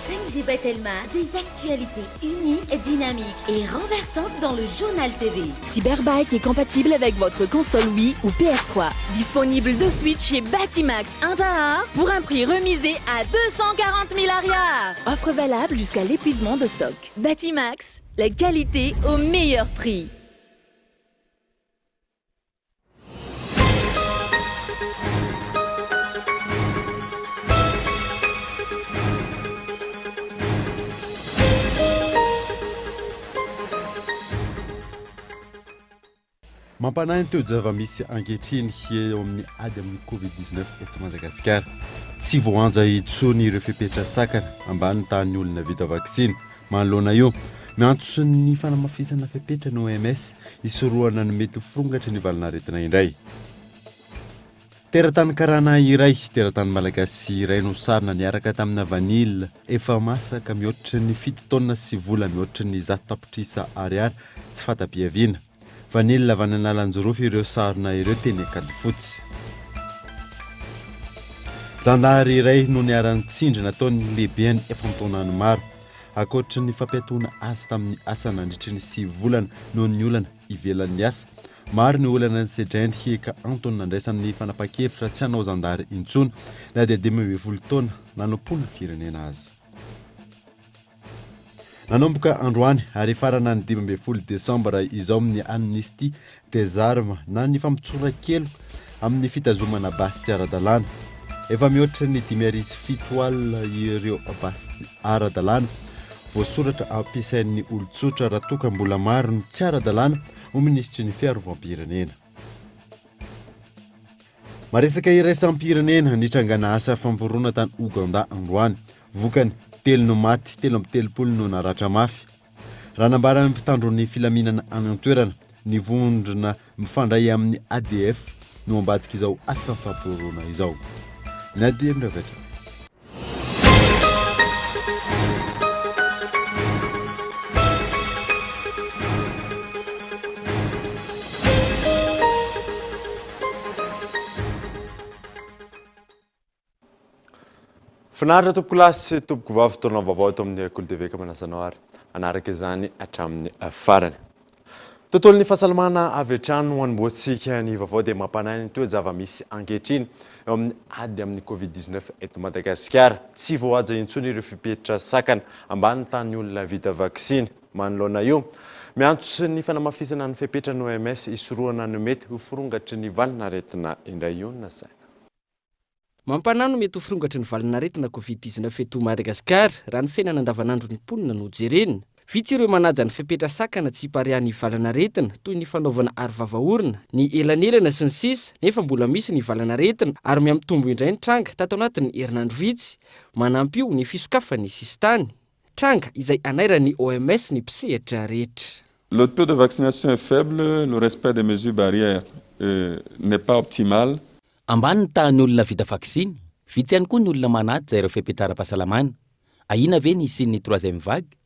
5G Batelma, des actualités uniques, dynamiques et renversantes dans le journal TV. Cyberbike est compatible avec votre console Wii ou PS3. Disponible de suite chez Batimax Inter pour un prix remisé à 240 000 arias. Offre valable jusqu'à l'épuisement de stock. Batimax, la qualité au meilleur prix. Mampanahy teo zava-misy ankehitriny eo amin'ny ady amin'ny Covid-19 eto Madagasikara. Tsy voanja intsony ireo fipetrasakana ambany tany olona vita vaksiny. Manoloana io, miantso ny fanamafisana fipetra ny OMS isorohana ny mety firongatra ny valinaretina indray. Teratany karana iray, teratany malagasy iray no sarina niaraka tamina vanille efa masaka mihoatra ny 7 taona sy vola mihoatra ny 100 tapitrisa ariary tsy fatapiaviana. Vanille avana nalanjorofo ireo sarina ireo teny akady fotsy. Zandary iray no niaran-tsindry nataony lehibeany efa mitonany maro. Akoatra ny fampiatoana azy tamin'ny asa nandritry ny 9 volana noho ny olana ivelan'ny asa. Maro ny olana ny sedrainy hiaka antony nandraisan'ny fanapa-kevitra tsy hanao zandary intsony na dia 12 taona nanompona firenena azy. Nanomboka androany ary farana ny 12 Desambra izao amin'ny amnistie des armes na ny fampitsorakelo amin'ny fitazomana basy tsy ara-dalàna. Efa mihoatra ny 507 alina ireo basy ara-dalàna voasoratra ampiasain'ny olon-tsotra raha toka mbola maro ny tsy ara-dalàna ho ministry ny fiarovam-pirenena. Maresaka iraisam-pirenena nitrangana asa famporona tany Ouganda androany. Vokany 3 no maty, 7 no naratra mafy. Raha nambarany mpitandron'ny filaminana any an-toerana, ny vondrona mifandray amin'ny ADF no ambadika izao asa famporona izao. Nadia Mravatra. Finaritra tompoko lasy tompoko vavy tourna vaovao eto amin'ny Kolo TV ka manasanao ary anaraka izany hatramin'ny farany. Tontolon'ny fahasalamana avy hatrany ho an'boatsika ny vaovao dia mampanahy ny toa zava-misy ankehitriny eo amin'ny ady amin'ny Covid-19 eto Madagasikara. Tsy voaja intsony ireo fipetra sakana ambany tany olona vita vaksiny. Manoloana io, miantso ny fanamafisana ny fipetra ny OMS isorohana ny mety ho firongatry ny valinaretina indray io na saina. Mampanano mety ho firongatry ny valinaretina Covid-19 eto Madagasikara raha ny fiainana andavanandro ny mponina no jerena. Vitsy ireo manaja ny fipetra sakana tsy hiparihan'ny valinaretina toy ny fanaovana arovava-orona, ny elanelana sy ny sisa, nefa mbola misy ny valinaretina ary miamitombo indray ny tranga tato anatin'ny herinandro vitsy. Manampy io ny fisokafany sisy tany. Tranga izay anairan'ny OMS ny mpisehatra rehetra. Le taux de vaccination est faible, le respect des mesures barrières n'est pas optimal. Ambany ny tahan'ny olona vita vaksiny, vitsy ihany koa ny olona manaty izay ireo fipetraram-pahasalamana. Ahina ve ny isin'ny 3e vague?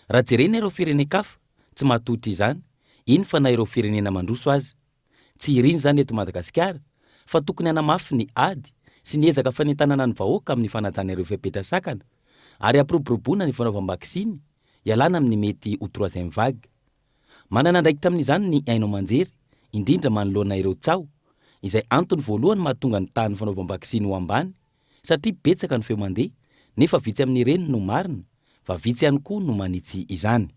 Raha jerena ireo firenen-kafa, tsy matotra izany, iny fa na ireo firenena mandroso azy. Tsy iriny izany eto Madagasikara, fa tokony hanamafy ny ady sy ny ezaka fanentanana ny vahoaka amin'ny fanajana ireo fipetra sakana, ary apiroboroboana ny fanaovam-baksiny, ialana amin'ny mety ho 3e vague. Manana andraikitra amin'izany ny haino manjery, indrindra manoloana ireo tsao, izay antony voalohany mahatonga ny tahan'ny fanaovam-baksiny ho ambany, satria betsaka ny feo mandeha, nefa vitsy amin'ny reny no marina, fa vitsy ihany koa no manitsy izany.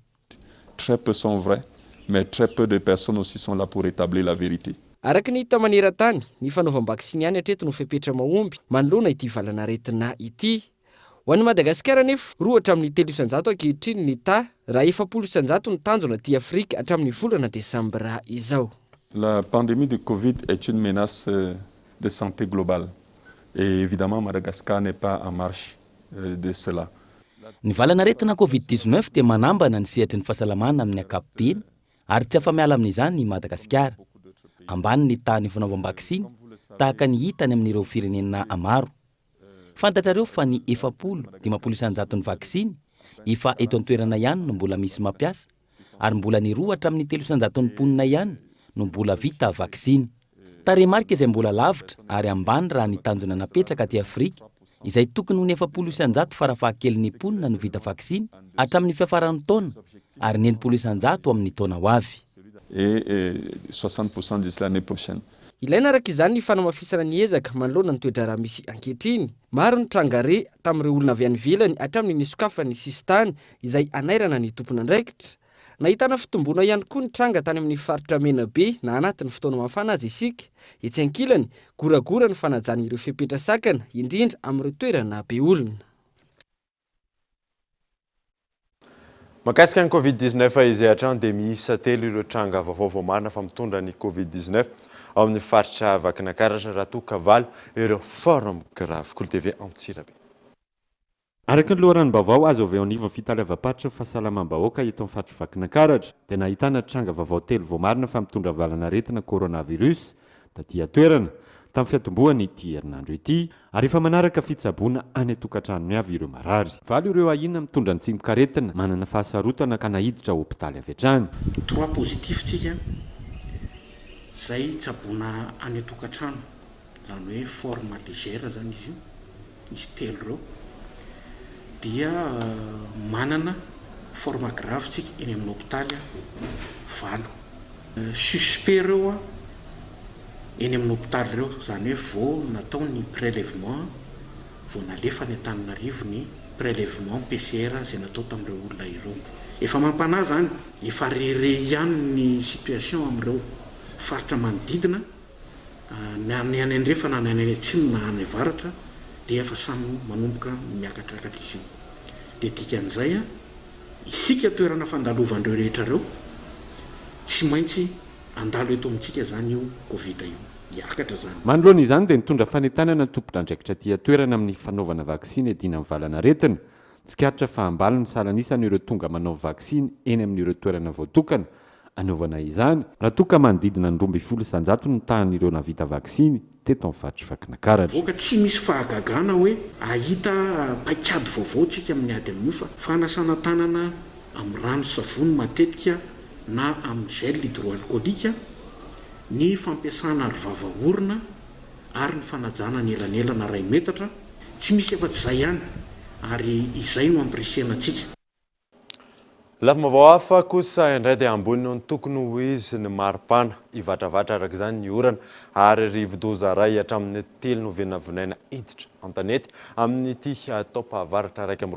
Très peu sont vrais, mais très peu de personnes aussi sont là pour établir la vérité. Araka ny hita maneran-tany, ny fanaovam-baksiny ihany hatreto no fipetra mahomby manoloana ity valinaretina ity. Ho an'i Madagasikara nefa, 2 hatramin'ny 300 ankehitriny ny ta, raha 700 ny tanjona aty Afrika hatramin'ny volana Desambra izao. La pandémie de Covid est une menace de santé globale. Et évidemment, Madagascar n'est pas en marche de cela. Ny valanaretina Covid-19 dia manambana ny sehatry ny fahasalamana amin'ny ankapobeny ary tsy afa-miala amin'izany i Madagasikara. Ambany ny tahany fanaovam-baksiny tahaka ny hitany amin'ireo firenena maro. Fantatrareo fa ny 700 ny vaksiny efa eto an-toerana ihany no mbola misy mampiasa ary mbola ny 2 hatramin'ny 300 ny mponina ihany no mbola vita vaksiny. Tarehimarika izay mbola lavitra ary ambany raha ny tanjona napetraka aty Afrika izay tokony ho ny 700 farafahakeliny mponina no vita vaksiny hatramin'ny fiafaran'ny taona ary ny 700 amin'ny taona ho avy. Et 60% d'ici l'année prochaine. Ilaina araka izany ny fanamafisana ny ezaka manoloana ny toetra raha misy ankehitriny. Maro ny trangare tamin'ireo olona avy any ivelany hatramin'ny nisokafany sistany izay anairana ny tompona andraikitra. Nahitana fitomboana ihany koa ny tranga tany amin'ny faritra Menabe na anatin'ny fotoana mafana azy isika. Etsy ankilany, goragora ny fanajana ireo fepetra sakana indrindra amin'ireo toerana be olona. Mahakasika ny Covid-19 izay hatrany dia miisa 3 ireo tranga vaovao marina fa mitondra ny Covid-19 ao amin'ny faritra Vakinankaratra, Ratoakavalo ireo forum grave Kolo TV Antsirabe. Araka ny loharanom-baovao azo avy ao anivon'ny fitalevam-patra fahasalamam-bahoaka eto amin'ny faritra Vakinankaratra dia nahitana tranga vaovao 3 vao marina fa mitondra valanaretina coronavirus taty toerana tamin'ny fiatombohany ity herinandro ity ary efa manaraka fitsaboana any tokantranony avy ireo marary. Valo ireo ahina mitondra ny tsimikaretina manana fahasarotana ka nahiditra hopitaly avy hatrany. 3 positif tsika zay tsaboana any tokantrano, zany hoe forme légère zany izy io, izy 3 reo dia manana forme grave tsika eny amin'ny hopitaly 5. Suspect reo eny amin'ny hopitaly reo, zany hoe vao natao ny prélèvement, vao nalefa ny Antananarivo ny prélèvement PCR zay natao tamin'ireo olona ireo. Efa mampanahy zany, efa rere ihany ny situation amin'ireo faritra manodidina, ny any andrefa na ny any atsimo na any avaratra dia efa samy manomboka miakatrakatra izy io. Dia dikan'izay isika toerana fandalovandreo rehetra reo tsy maintsy andalo eto amintsika zany io Covid io. Iakatra zany. Manoloana izany dia nitondra fanentanana ny tompon'andraikitra tia toerana amin'ny fanaovana vaksiny edina amin'ny valanaretina. Tsikaritra fa ambalo ny salan'isany ireo tonga manao vaksiny eny amin'ireo toerana voatokana anaovana izany raha toka manodidina ny 12 isanjato ny tahan'ireo navita vaksiny teto amin'ny faritra Vakinankaratra. Voka tsy misy fahagagana hoe ahita paikady vaovao tsika amin'ny ady amin'io fa fanasana tanana amin'ny rano savony matetika na amin'ny gel hydroalcoolique, ny fampiasana arovava orona ary ny fanajana ny elanelana 2 metatra, tsy misy efa-tsy izay ihany ary izay no ampirisihana antsika. Lafim-baovao hafa kosa indray dia ambony no tokony ho izy ny maripana ivantravatra araka izany ny orana ary rivo-doza ray hatramin'ny 3 novena vonaina iditra an-tanety amin'ny ity taopahavaratra 1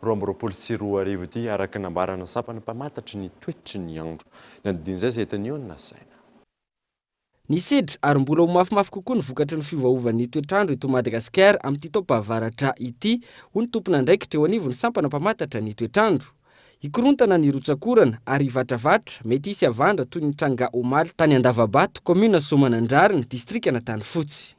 roa sy 2 arivo ity araka nambarana sampana mpamatatra ny toetry ny andro. Ny andin'izay izay teny na saina. Nisidra ary mbola ho mafimafy kokoa ny vokatry ny fiovaovan'ny toetrandro eto Madagasikara amin'ity taopahavaratra ity, ho ny tompona andraikitra eo anivon'ny sampana mpamatatra ny toetrandro. Ikorontana ny rotsakorana ary ivantravatra mety hisy avandra toy ny tranga Omaly tany Andavabato, commune Soamanandrary, ny distrika Anantanifotsy.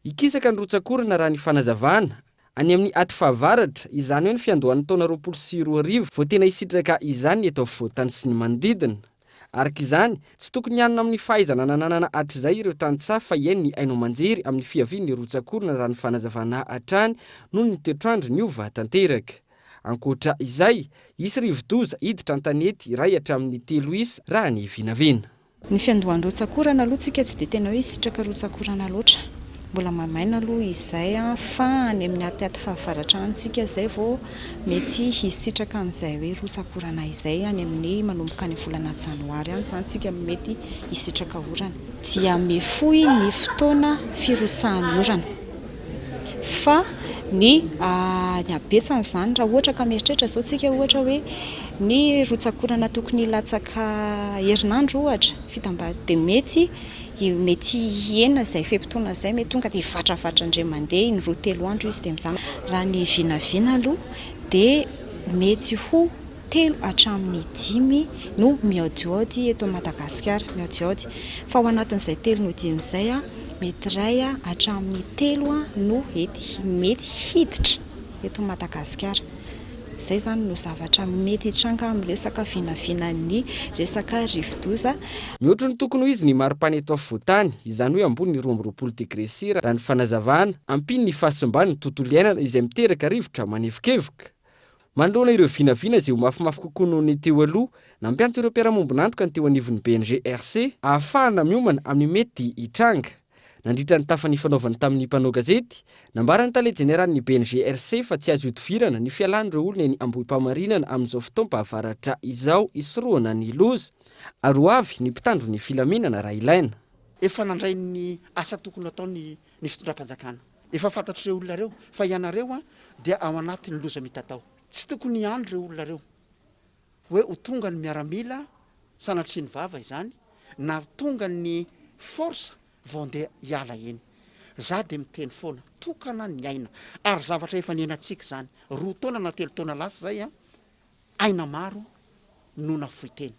Ikisaka ny rotsakorana raha ny fanazavana any amin'ny aty fahavaratra, izany hoe ny fiandohan'ny taona 2024 vao tena hisitraka izany eto afovoan-tany sy ny manodidina. Araka izany, tsy tokony hanina amin'ny fahaizana nananana hatr'izay ireo tantsaha fa iainy ny aino manjery amin'ny fiavian'ny rotsakorana raha ny fanazavana hatrany noho ny toetrandro niova tanteraka. Ankoatra izay, isy rivo-doza iditra an-tanety iray hatramin'ny 3 isa raha ny vinavina. Ny fiandohan'ny rotsakorana aloha tsika tsy dia tena hoe hisitraka rotsakorana loatra. Mbola mamaina aloha izay fa any amin'ny aty fahavaratra antsika izay vao mety hisitraka an'izay hoe rotsakorana izay any amin'ny manomboka ny volana janoary any izany tsika mety hisitraka orana. Dia mifohy ny fotoana firosahan'ny orana. Fa ny abetsany izany raha ohatra ka mieritreritra izao tsika ohatra hoe ny rotsakorana tokony latsaka herinandro ohatra fitambady dia mety enina izay fepitoana izay mety tonga dia ivatravatra indray mandeha ny 2-3 andro izy dia mijana. Raha ny vinavina aloha dia mety ho 3 hatramin'ny 5 no miaodiaody eto Madagasikara, miaodiaody. Fa ao anatin'izay 3 no 5 izay mety 2 hatramin'ny 3 no mety hiditra eto Madagasikara. Izay zany no zavatra mety hitranga amin'ny resaka vinavinan'ny resaka rivo-doza. Mihoatra ny tokony ho izy ny maripana eto afovoan-tany, izany hoe ambony 20 degré C raha ny fanazavana, ampiny ny fahasimbany ny tontolo iainana izay miteraka rivotra manevokevoka. mandrona ireo vinavina izay ho mafimafy kokoa noho ny teo aloha nampiantso ireo mpiara-mombonantoka ny teo anivon'ny BNGRC ahafahana miomana amin'ny mety hitranga. Nandritra ny tafany fanaovany tamin'ny mpanao gazety, nambara ny tale jeneraly ny BNGRC fa tsy azo idivirana ny fialan'ireo olona ny ambohi-pamarinana amin'izao fotoam-pahavaratra izao isoroana ny loza. Ary ho avy ny mpitandro ny filaminana raha ilaina. Efa nandray ny asa tokony atao ny fitondram-panjakana. Efa fantatr'ireo olona reo fa ianareo dia ao anatin'ny loza mitatao. Tsy tokony iandro ireo olona reo hoe ho tonga ny miaramila sanatry ny vava izany na tonga ny forsa vao ndeha hiala eny. Za dia miteny foana tokana ny aina ary zavatra efa niainantsika zany 2 taona na 3 taona lasa zay aina maro nona foiteny.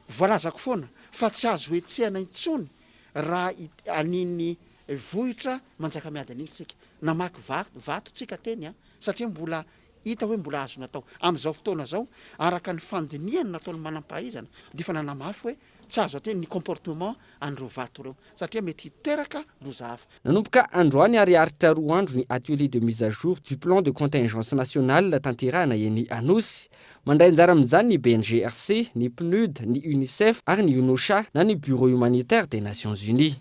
Voalazako foana fa tsy azo etsehana intsony raha aniny vohitra manjaka miady an'iny tsika namaky vato tsika teny satria mbola hita hoe mbola azo natao amin'izao fotoana zao araka ny fandiniany nataony manam-pahaizana dia fa nanamafy hoe tsy azo ateny ny comportement an'ireo vato ireo satria mety hiteraka loza hafa. Nanomboka androany ary aritra 2 andro ny atelier de mise à jour du plan de contingence nationale tanterahana eny Anosy. Mandray anjara amin'izany ny BNGRC, ny PNUD, ny UNICEF ary ny UNOCHA na ny Bureau humanitaire des Nations Unies.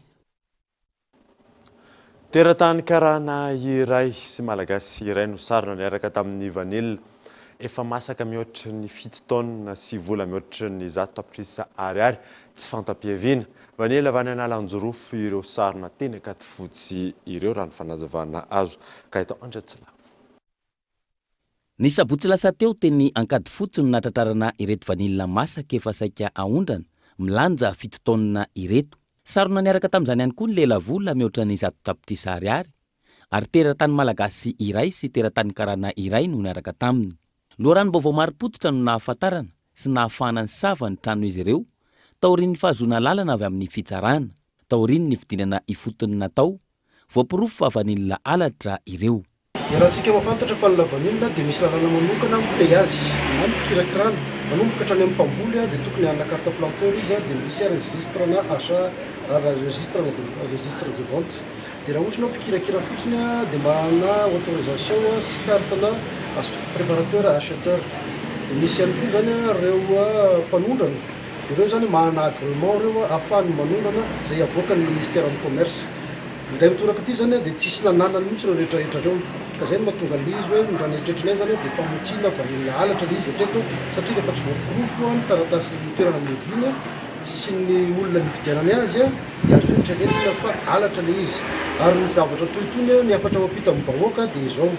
Teratany karana iray sy malagasy iray no sarona niaraka tamin'ny vanila efa masaka mihoatra ny 7 taona sy vola mihoatra ny 100 tapitrisa ariary tsy fantapiaviana. Vanila avy any Analanjorofo ireo sarona teny akaty fotsy ireo raha ny fanazavana azo ka itao Andratsilavo. Ny sabotsy lasa teo teny ankady fotsy no natratrarana ireto vanila masaka efa saika aondrana milanja 7 taona ireto. Sarona niaraka tamin'izany ihany koa ny lelavola mihoatra ny 100 tapitrisa ariary ary teratany malagasy iray sy teratany karana iray no niaraka taminy. Loharano vaovao mari-potitra no nahafantarana sy nahafahana ny sava ny trano izy ireo taorian'ny fahazoana lalana avy amin'ny fitsarana, taorian'ny fidinana ifotony natao, voapirofo fa vanila alatra ireo. Iarahantsika mafantatra fa ny vanila dia misy lalana manokana mifehy azy na ny fikirakirana manomboka hatrany amin'ny mpamboly dia tokony hanana carte planteur izy dia misy registre na achat registre de vente dia raha ohatra mpikirakira fotsiny dia mbana autorisation sy carte na préparateur acheteur dia misy ihany koa zany ireo mpanondrana dia ireo zany manana agrément ireo ahafahany manondrana izay avoakany ministère du commerce. Ndray mitoraka aty zany dia tsisy nananany mihitsy ireo rehetrarehetra reo ka zay no mahatonga lizy hoe ndrany eritreritrinay zany dia famotsina vanila alatra le izy hatreto satria rehefa tsy voapirofo ny taratasy toerana mivina sy ny olona nividianany azy dia azo eritreretina fa alatra le izy ary ny zavatra toytony ny afatra mampita amin'ny bahoaka dia izao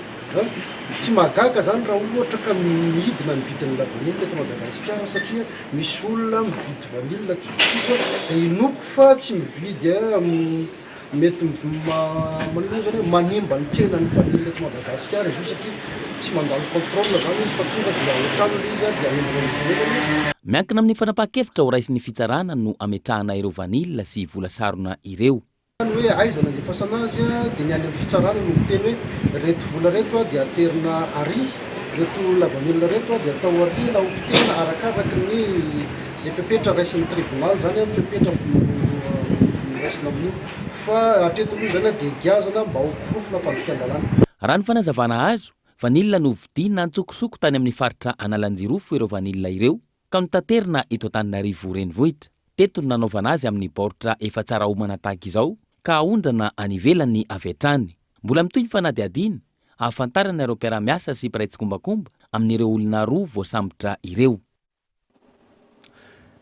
tsy mahagaga zany raha ohatra ka midina ny vidin'la vanila eto Madagasikara satria misy olona mividy vanila tsotsoka izay inoko fa tsy mividy mety manimba ny tsena ny vanila eto Madagasikara izy io satria tsy mandalo contrôle zany izy fa tonga dia ohatrano le izy dia aemboa. Miankina amin'ny fanapahan-kevitra ho raisy ny fitsarana no ametrahana ireo vanila sy vola sarona ireo. Ny hoe aizana ny fasana azy dia ny any amin'ny fitsarana no miteny hoe reto vola reto dia aterina ary reto la vanila reto dia atao ary na hopitena arakaraka ny zay fepetra raisin'ny tribunal zany fepetra raisina amin'io fa atreto moa zany dia giazana mba ho pirofona fandikan-dalàna. Raha ny fanazavana azo, vanila no vidiana antsokosoko tany amin'ny faritra Analanjirofo ireo vanila ireo ka notaterina eto Antananarivo renivohitra. Teto no nanaovana azy amin'ny baoritra efa tsara homana tahaka izao ka aondrana any ivelany avy hatrany. Mbola mitohy ny fanadihadiana ahafantarana ireo mpiara-miasa sy mpiray tsikombakomba amin'ireo olona roa voasambotra ireo.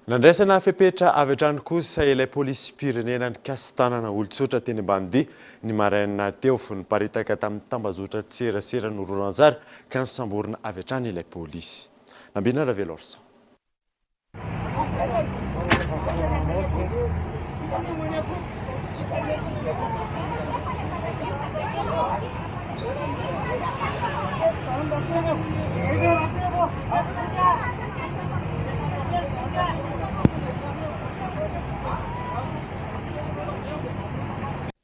Nandraisana fepetra avy hatrany kosa ilay polisy pirenena ny Kasitanana olon-tsotra teny Ambanidia ny maraina teo fony paritaka tamin'ny tambazotra tserasera no rolanjara ka nisamborina avy hatrany ilay polisy. Nambina Ravelorson.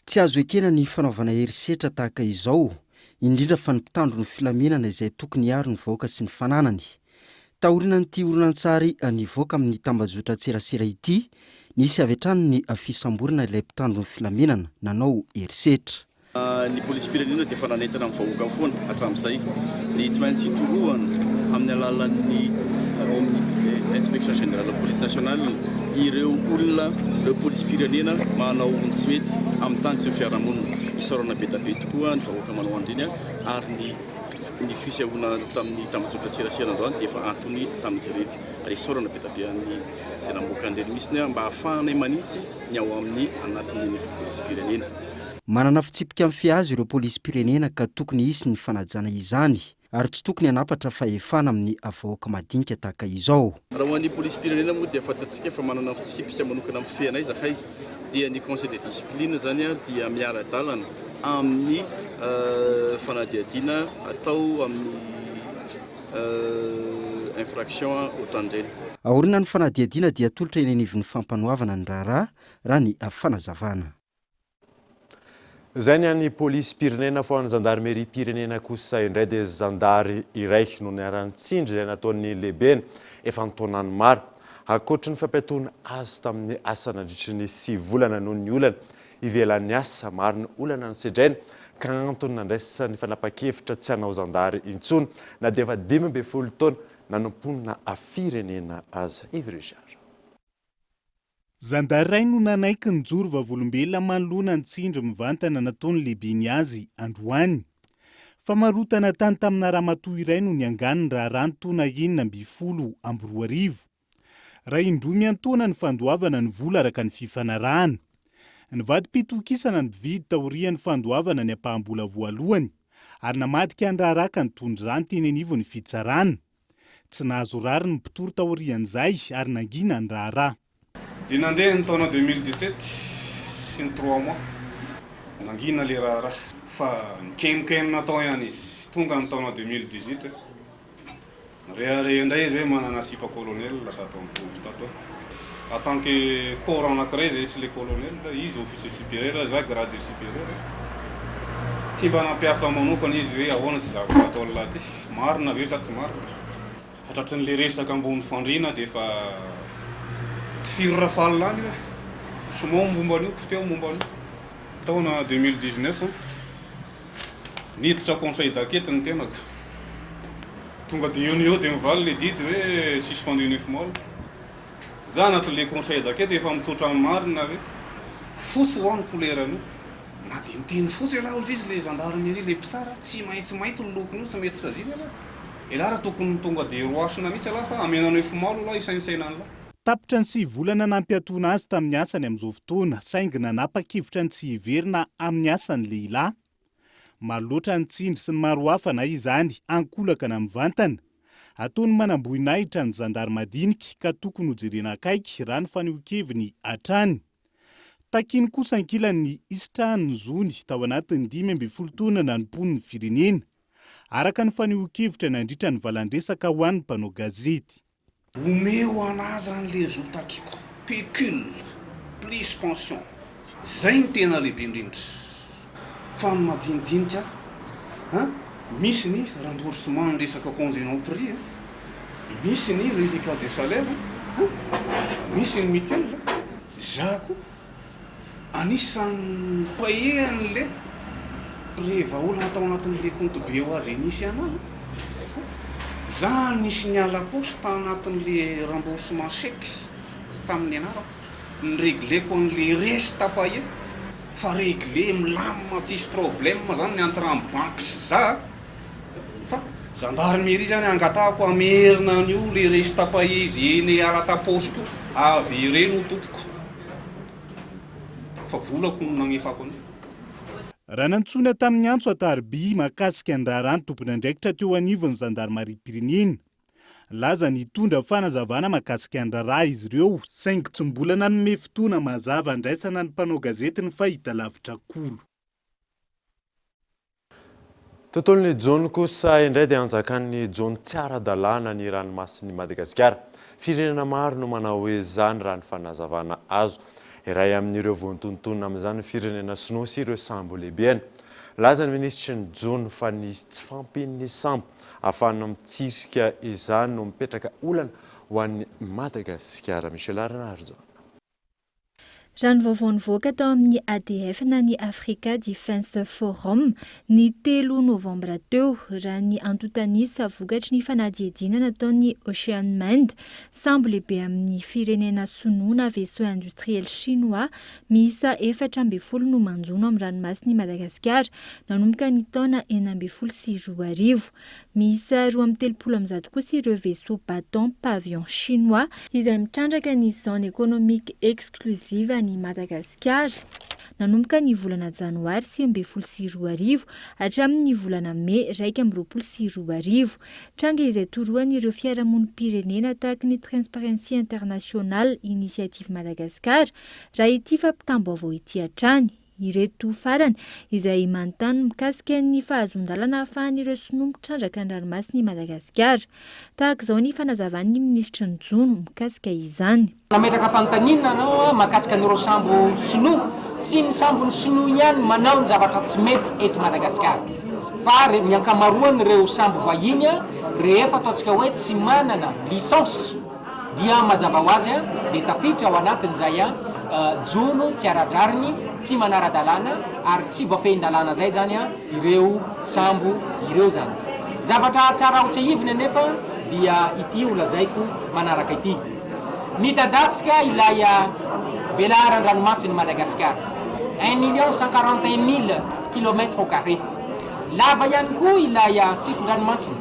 Tsy azo ekena ny fanaovana herisetra tahaka izao, indrindra fa ny mpitandro ny filaminana izay tokony hiaro ny vahoaka sy ny fananany. Taoriana n'ity oronan-tsary nivoaka amin'ny tambazotra tserasera ity, nisy avy hatrany ny fisamborana ilay mpitandro ny filaminana nanao herisetra. Ny polisy pirenena dia fananentana amin'ny vahoaka foana hatramin'izay dia tsy maintsy torohana amin'ny alalan'ny ao amin'ny inspection générale de police nationale ireo olona ireo polisim-pirenena manao tsy mety amin'ny tany sy ny fiarahamonina isaorana be da be tokoa ny vahoaka manao andreny ary ny fisehoana tamin'ny tambajotran-tserasera androany dia efa antony tamin'ny jereny ary isaorana be da be amin'ny izay namoaka andreny mihitsy mba hahafahanay manitsy ny ao amin'ny anatin'ny polisim-pirenena. Manana fitsipika amin'ny fiazy ireo polisim-pirenena ka tokony hisy ny fanajana izany ary tsy tokony hanapatra fahefana amin'ny avahoaka madinika tahaka izao. Raha ho an'ny polisim-pirenena moa dia fantatsika fa manana fitsipika manokana amin'ny feanay zakay dia ny conseil de discipline zany dia miara-dalana amin'ny fanadihadiana atao amin'ny infraction ohatran'ireny. Aoriana ny fanadihadiana dia tolotra eny anivon'ny fampanohavana ny raharaha raha ny fanazavana. Zay ny an'ny polisim-pirenena fo an'ny gendarmerie pirenena kosa indray dia zandary iray no niaran-tsindry izay nataon'ny lehibeny efa nitaonany maro. Ankoatra ny fampiatoana azy tamin'ny asa nandritry ny 9 volana noho ny olana ivelan'ny asa maro ny olana ny sedrainy ka antony nandraisa ny fanapa-kevitra tsy hanao zandary intsony na dia efa 12 taona nanomponina firenena aza Ivy. Zandary iray no nanaiky ny joro vavolombelona manoloana ny tsindry mivantana nataony lehibeny azy androany. Famarotana tany tamina ramatoa iray no nianganiny raha taona 2012. Raha indroa miantoana ny fandoavana ny vola araka ny fifanarahana. Ny vadi-pitokisana ny mpividy taorian'ny fandoavana ny ampaham-bola voalohany ary namadika ny raharaha ka nitondra izany teny anivon'ny fitsarana. Tsy nahazo rary ny mpitoro taorian'izay ary nangina ny raharaha. Dia nandeha ny taona 2017 sy ny 3 mois nangina le raharaha fa nikenokenina natao ihany izy tonga ny taona 2018 rehare indray izy hoe manana sipa colonel tato ampovo tato en tant que corps anankiray zay sy le colonel izy officier supérieur za grade supérieur tsy mba nampiasa manokana izy hoe ahoana tsy zavatra atao laty marina ve sa tsy marina fa tratry ny le resaka ambony fandriana dia efa tifirira falilany hoe somao momban'io poteo momban'io taona 2019 niditra conseil d'enquête ny tenako tonga dia eo dia mivaly le didy hoe suspendu 9 mois za anatin'le conseil d'enquête efa mitsotra amin'ny marina hoe fotsy ho any couleuran'io na dia miteny fotsy ala ozy izy le gendarmerie le mpisara tsy maintsy mainty ny lokon'io tsy mety saziny ala elara tokony tonga dia roasina mihitsy ala fa amenano 9 mois la isainsainany la. Tapitra ny 9 volana nampiatoana azy tamin'ny asany amin'izao fotoana saingy nanapa-kevitra ny tsy hiverina amin'ny asany lehilahy. Maloatra ny tsindry sy ny maro hafa na izany ankolaka na mivantana. Ataony manambohinahitra ny zandary madinika ka tokony hojerena akaiky raha ny fanehoan-keviny hatrany. Takiny kosa ankilan'ny Isitrahany Zony tao anatin'ny 15 taona nanompon'ny firenena. Araka ny fanehoan-kevitra nandritra ny valandresaka ho an'ny mpanao gazety. Omeo anazy an'le zotakiko pécule plus pension zay ny tena lehibe indrindra fa ny majinijinika misy ny remboursement ny resaka congé non pris misy ny reliquat de salaire misy ny mutuelle zako anisan'ny paye an'le preva olona atao anatin'le compte be ho azy nisy anahy za nisy ny ala-poste tanatin'le remboursement chèque tamin'ny anarako ny régleko an'le resy tapaye fa réglé milamina tsisy problème zany ny entrant banque sy za fa gendarmerie zany angatahako amerina an'io le resy tapaye izy eny ala taposiko avy ireny ho topoko fa volako no nagnefako any. Raha nantsona tamin'ny antso Atarby makasika ny raharaha ny tompon'andraikitra teo anivon'ny gendarmerie pirenena. Laza nitondra fanazavana makasika ny raharaha izy ireo saingy tsy mbola nanome fotoana mazava andraisana ny mpanao gazety ny fahita lavitra kolo. Tontolon'ny jony kosa indray dia anjakan'ny jony tsy ara-dalàna ny ranomasin'i Madagasikara. Firenena maro no manao hoe zany raha ny fanazavana azo. Iray amin'ireo voantontonona amin'izany firenena sinoa sy ireo sambo lehibeany. Laza ny ministry ny jony fa nisy tsy fampin'ny sambo ahafahana mitsirika izany no mipetraka olana ho an'ny Madagasikara. Michel Aranardo. Raha ny vaovao nivoaka tao amin'ny ADF na ny Africa Defense Forum ny 3 novambra teo raha ny antotanisa vokatry ny fanadihadiana nataon'ny Ocean Mind sambo lehibe amin'ny firenena sonoana vaisseau industriel chinois miisa 14 no manjono amin'ny ranomasin'i Madagasikara nanomboka ny taona 1940. Miisa 230 kosa ireo vaisseau battant pavillon chinois izay mitrandraka ny zone économique exclusive ny Madagasikara nanomboka ny volana janoary 2022 hatramin'ny volana May 2022. Tranga izay toroan'ireo fiarahamonim-pirenena tahaka ny Transparency International Initiative Madagascar raha ity fampitam-baovao ity hatrany. Ireto farany izay manontany mikasika ny fahazon-dalana ahafahan'ireo sinoa mitrandraka ny ranomasin'i Madagasikara. Tahaka izao ny fanazavan'ny ministra Njono mikasika izany. Nametraka fanontaniana anao mahakasika an'ireo sambo sinoa, tsy ny sambo ny sinoa ihany manao ny zavatra tsy mety eto Madagasikara. Fa ny ankamaroan'ireo sambo vahiny rehefa ataontsika hoe tsy manana licence dia mazava ho azy dia tafiditra ao anatin'izay jono tsy aradrariny, tsy manara-dalàna ary tsy voafehin-dalàna zay zany ireo sambo ireo zany. Zavatra tsara ho tsehiviny anefa dia ity ho lazaiko manaraka ity. Midadasika ilay velaran-dranomasin'i Madagasikara 1,141,000 km². Lava ihany koa ilay sisin-dranomasina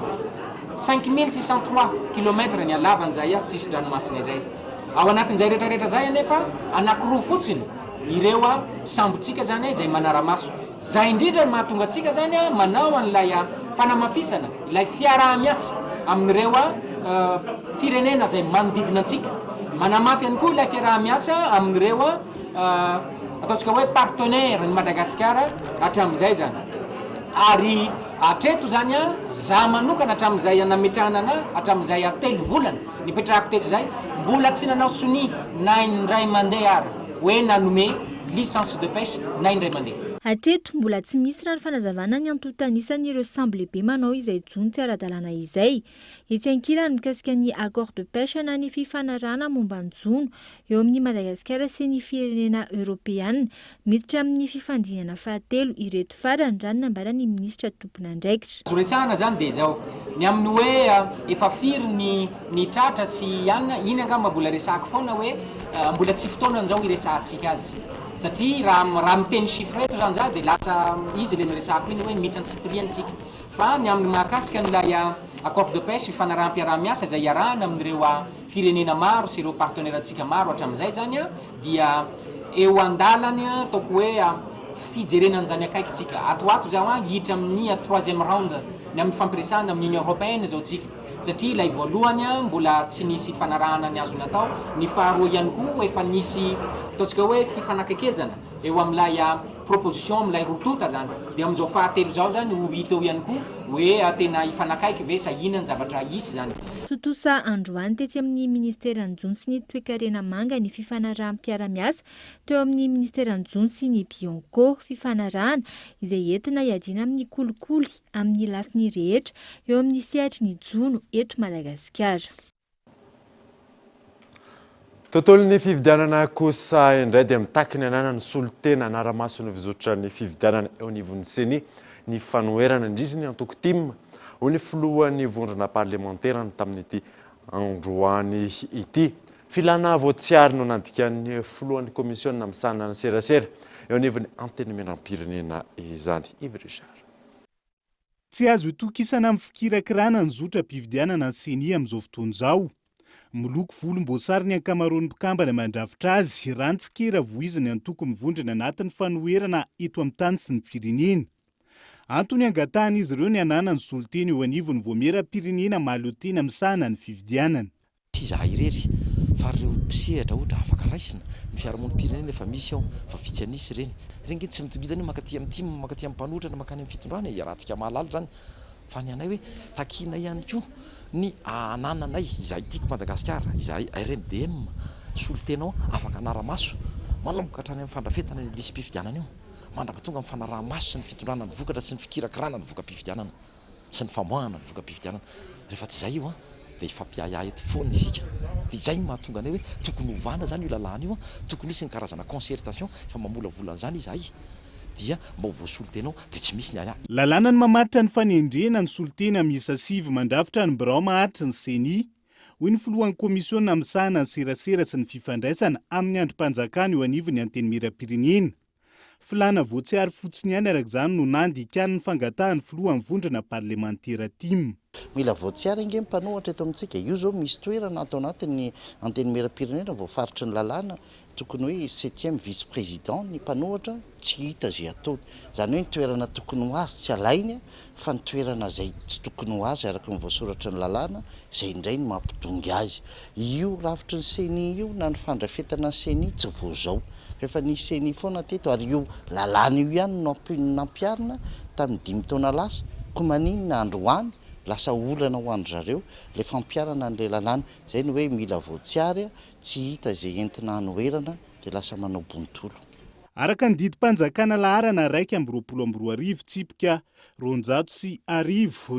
5,603 km ny alavan'izay sisin-dranomasina izay. Ao anatin'izay rehetrarehetra zay anefa anankiroa fotsiny ireo sambotsika zany izay manara-maso. Zay indrindra mahatonga atsika zany manao an'ilay fanamafisana ilay fiaraha-miasa amin'ireo firenena zay manodidina antsika. Manamafy ihany koa ilay fiaraha-miasa amin'ireo ataontsika hoe partenaire ny Madagasikara hatramin'izay zany. Ary hatreto zany za manokana hatramin'izay nametrahana hatramin'izay 3 volana nipetrahako teto zay mbola tsy nanao soni na indray mandeha ary hoe nanome licence de pêche na indray mandeha. Hatreto mbola tsy misy raha ny fanazavana ny antontanisan'ireo sambo lehibe manao izay jono tsy ara-dalàna izay. Etsy ankilany mikasika ny accord de pêche na ny fifanarahana momba ny jono eo amin'ny Madagasikara sy ny firenena Européenne miditra amin'ny fifandinana fahatelo ireto farany raha nambarany ministra tompon'andraikitra. Zoresahana zany dia zao ny amin'ny hoe efa firy ny tratra sy iny angamba mbola resahako foana hoe mbola tsy fotoana an'izao iresahantsika azy. Satria raha miteny chiffre eto zany za dia lasa izy le miresahako iny hoe miditra antsipiriantsika. Fa ny amin'ny mahakasika n'ilay accord de pêche fifanarahanam-piaraha-miasa izay iarahana amin'ireo firenena maro sy ireo partenaire antsika maro hatramin'izay zany dia eo andalany ataoko hoe fijerenan'izany akaikitsika. Atoato zao hiditra amin'ny 3e round ny amin'ny fampiresahana amin'ny Union Européenne zao tsika. Satria ilay voalohany mbola tsy nisy fanarahana ny azo natao, ny faharoa ihany koa efa nisy ataontsika hoe fifanakakezana eo amin'ilay proposition amin'ilay rotota zany. Dia amin'izao fahatelo zao zany ho hita eo ihany koa hoe tena hifanakaiky ve sa inona ny zavatra hisy zany. Totosa androany tetsy amin'ny ministera Njono sy ny toe-karena manga ny fifanarahanam-piara-miasa teo amin'ny ministera Njono sy ny Bionco fifanarahana izay entina hiadiana amin'ny kolikoly amin'ny lafiny rehetra eo amin'ny sehatry ny jono eto Madagasikara. Tontolon'ny fividianana kosa indray dia mitakiny anana ny solotena anara-maso ny vizotra ny fividianana eo anivon'ny seni ny fanoherana indrindra ny antoko-tim ho ny filohan'ny vondrona parlementaire tamin'ity androany ity. Filana voatsiary no nandikan'ny filohan'ny komisiona misana ny serasera eo anivon'ny antenimiram-pirenena izany. Yves Richard. Tsy azo itokisana amin'ny fikirakirana ny zotra-pividianana ny seni amin'izao fotoana izao. Miloko volomboasary ny ankamaroan'ny mpikambana mandrafitra azy raha ny tsikera voiziny antoko mivondrina anatin'ny fanoherana eto amin'ny tany sy ny firenena. Antony angatahana izy ireo ny anana ny soloteny eo anivon'ny voameram-pirenena mahaleotena misahana ny fividianana. Tsy izaho irery fa ireo mpisehatra ohatra afaka raisina ny fiarahamonim-pirenena efa misy ao fa vitsy anisy ireny. Ireny tsy mitongidana makaty amin'ny tim, makaty amin'ny mpanoratra, makany amin'ny fitondrana iarahantsika mahalala zany. Fa ny anay hoe takina ihany koa ny anananay izay tiako Madagasikara, izay RMDM solotenao afaka anara-maso manomboka hatrany amin'ny fandrafetana ny lisam-pifidianana io. Mandrapatonga amin'ny fanaraha-maso sy ny fitondrana ny vokatra sy ny fikirakirana ny voka-pifidianana sy ny famoahana ny voka-pifidianana. Rehefa tsy izay io dia ifampiahiahy eto foana isika dia izay mahatonga anay hoe tokony hovana zany io lalàna io a tokony isy ny karazana concertation fa mamolavola zany izy ay dia mba ho voasolotenao dia tsy misy ny ay lalàna ny mamaritra ny fanendrena ny solotena miisa 7 mandrafitra ny birao maharitra ny seni hoy ny filohan'ny komisiona misahana ny serasera sy ny fifandraisana amin'ny androm-panjakana eo anivony anteny miram-pirenena. Filana voatsiary fotsiny ihany araka izany no nandy ikany ny fangatahan'ny filohan'ny vondrona parlemantera tim. Mila voatsiary inge mpanohatra eto amintsika io zao misy toerana atao anatin'ny anteny miram-pirenena voafaritry ny lalàna tokony hoe 7e vice président ny mpanohatra tsy hita zay ataony zany hoe ny toerana tokony ho azy tsy alainy fa ny toerana zay tsy tokony ho azy araka ny voasoratra ny lalàna zay indray ny mampidongy azy io rafitry ny seni io na ny fandrafetana ny seni tsy vo zao efa ny seni foana teto ary io lalàna io ihany no nampiarina tamin'ny 5 taona lasa ko maninona androany lasa olana ho andro zareo le fampiarana an'le lalàna zay ny hoe mila voatsiary tsy hita zay entina anoherana dia lasa manao bontolo. Araka ny didim-panjakana laharana 1/24 tsipika 200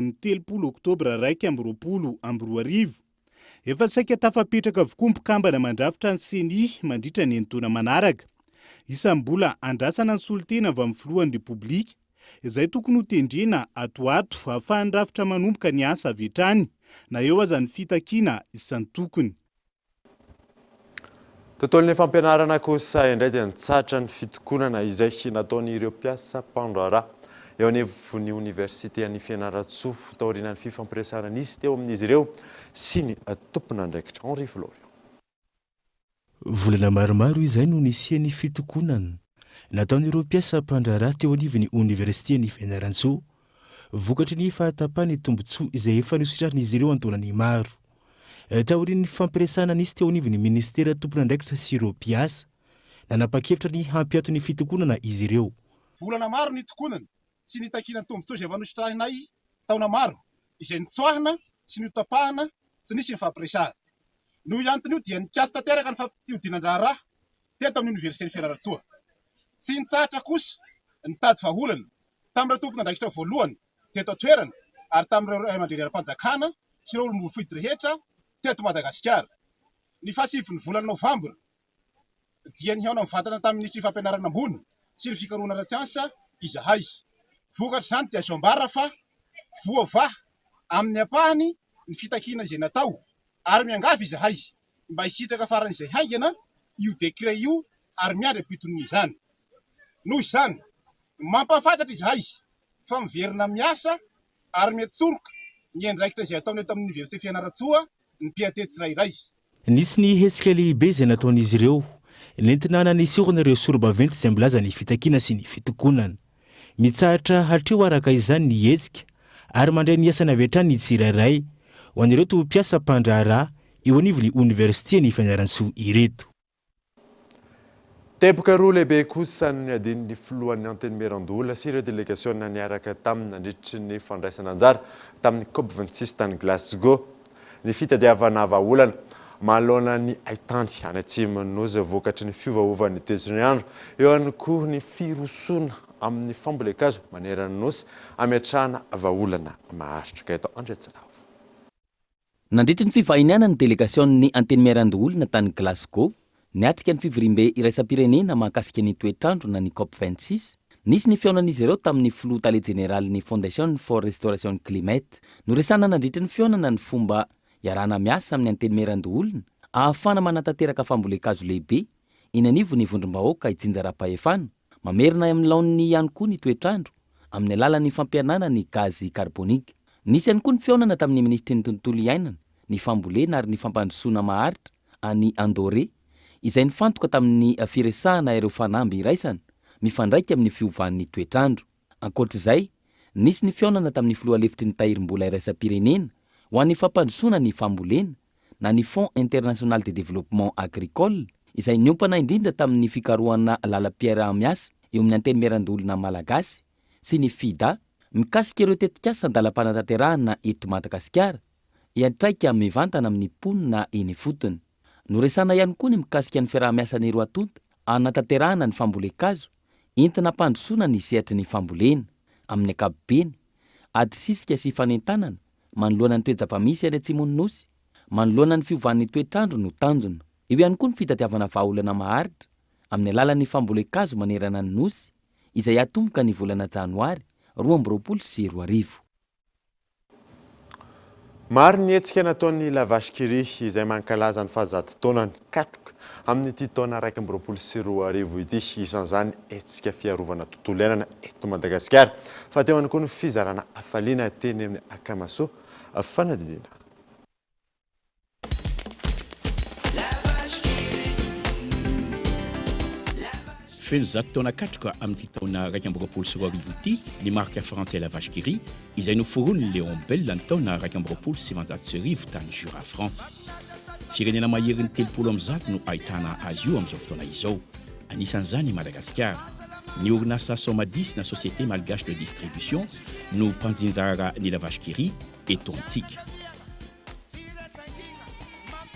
ny 3 oktobra 1/24 efa saika tafapetraka avokoa mpikambana mandrafitra ny seni mandritra ny entona manaraka. Isam-bola andrasana ny solotena avy amin'ny filohan'ny repoblika izay tokony ho tendrena atoato ahafahan'ny rafitra manomboka ny asa avy hatrany na eo aza ny fitakiana isan'ny tokony. Tontolon'ny fampianarana kosa indray dia nitsatra ny fitokonana izay nataon'ireo mpiasa mpandraharaha eo anivon'ny université any Fianaratsoa taorian'ny fifampiresana nisy teo amin'izy ireo sy ny tompona andraikitra Henri Florio. Volana maromaro izay no nisian'ny fitokonana nataon'ireo mpiasa mpandraharaha teo anivon'ny université any Fianaratsoa vokatry ny fahatapahany tombotsoa izay efa nositrarin'izy ireo antaonany maro. Taorian'ny fampiresana nisy teo anivon'ny ministera tompona andraikitra sy ireo mpiasa nanapa-kevitra ny hampiato ny fitokonana izy ireo. Volana maro ny tokonana sy ny takiana tombotsoa izay efa nositrahinay taona maro izay nitsoahana sy ny tapahana tsy nisy ny fampiresana. No ianton'io dia nikasa tanteraka ny fampiodinan-draharaha teto amin'ny université ny Fianaratsoa. Tsy nitsahatra kosa nitady vaholana tamin'ireo tompona andraikitra voalohany teto atoerana ary tamin'ireo ray aman-dreny ara-panjakana sy ireo olom-bofidy rehetra teto Madagasikara. Ny fahasivy ny volana Novambra dia nihaona mivantana tamin'ny ministry fampianarana ambony sy ny fikarohana ara-tsiansa izahay. Vokatry izany dia azo ambara fa voavaha amin'ny ampahany ny fitakiana izay natao ary miangavy izahay mba hisitraka faran'izay haingana io décret io ary miandry ampiton'ny izany. Noho izany mampafantatra izahay fa miverina miasa ary metsoroka ny andraikitra izay ataony eto amin'ny université Fianaratsoa ny mpiatety tsirairay. Nisy ny hetsika lehibe izay nataon'izy ireo nentina nanesorana ireo sorobaventy izay milaza ny fitakiana sy ny fitokonana. Mitsahatra hatreo araka izany ny hetsika ary mandray ny asana avy hatrany ny tsirairay ho an'ireo tompiasa mpandraharaha eo anivon'ny université ny Fianaratsoa ireto. Teboka roa lehibe kosa ny adin'ny filohan'ny anteny Merandola sy ireo délégation niaraka tamin'ny nandritry ny fandraisana anjara tamin'ny COP26 tany Glasgow. Ny fitadiavana vahaolana manoloana ny haitany any atsimon'Oza vokatry ny fiovaovan'ny toetrany andro eo ihany koa ny firosona amin'ny fambolekazo manerana nosy ametrahana vahaolana maharitra. Kaeto Andretsilavo. Nandritry ny fivahiniana ny délégation-ny anteny Merandola tany Glasgow niatrika ny fivirimbe iraisam-pirenena mahakasika ny toetrandro na ny COP26 nisy ny fionan'izy ireo tamin'ny filoha tale général ny Fondation for Restoration Climate no resana nandritry ny fionana ny fomba iarana miasa amin'ny anteny Merandola ahafana manatanteraka fambolekazo lehibe iny anivo ny vondrom-bahoaka Itsinjara-pahefana mamerina amin'ny laon'ny ihany koa ny toetrandro amin'ny alalan'ny fampianana ny gazy karbonika. Nisy ihany koa ny fionana tamin'ny ministry ny tontolo iainana ny fambolena ary ny fampandrosoana maharitra any Andoré izay nifantoka tamin'ny firesahana ireo fanamby iraisana mifandraika amin'ny fiovan'ny toetrandro. Ankoatr'izay, nisy ny fionana tamin'ny filoha lefitry ny tahirim-bola iraisam-pirenena ho an'ny fampandrosoana ny fambolena na ny Fonds International de Développement Agricole izay niompana indrindra tamin'ny fikarohana lalam-piarah-miasa eo amin'ny anteny Merandola malagasy sy ny FIDA mikasika ireo tetikasa andalam-panatanterahana eto Madagasikara hiatraika mivantana amin'ny ponina eny fotony. No resana ihany koa ny mikasika ny fiarah-miasan'ny roa tonta anatanterahana ny fambolekazo entina mpandrosoana ny sehatry ny fambolena amin'ny ankapobeny ady sisika sy fanentanana manoloana ny toe-java-misy any atsimon'ny nosy manoloana ny fiovan'ny toetrandro no tanjona eo ihany koa ny fitatiavana vahaolana maharitra amin'ny alalan'ny fambolekazo manerana ny nosy izay atomboka ny volana janoary 2024. Maro ny hetsika nataon'ny lavashkiri izay mankalaza ny fahazato taonany katroka amin'ity taona 2024 ity, isan'izany hetsika fiarovana tontolo iainana eto Madagasikara. Fa teo ihany koa ny fizarana hafaliana teny amin'ny Akamaso fanadidina. Feno zato taona katroka amin'ny taona 2024 ity ny marika frantsay lavashkiri izay noforon'ny Léon Bell ny taona 2019 tany Jura Frantsa. Firenena maherin'ny 30 no ahitana azy io amin'izao fotoana izao. Anisan'izany Madagasikara. Ny orinasa Somadis na Société Malgache de Distribution no mpanjinjara ny lavashkiri eto antsika.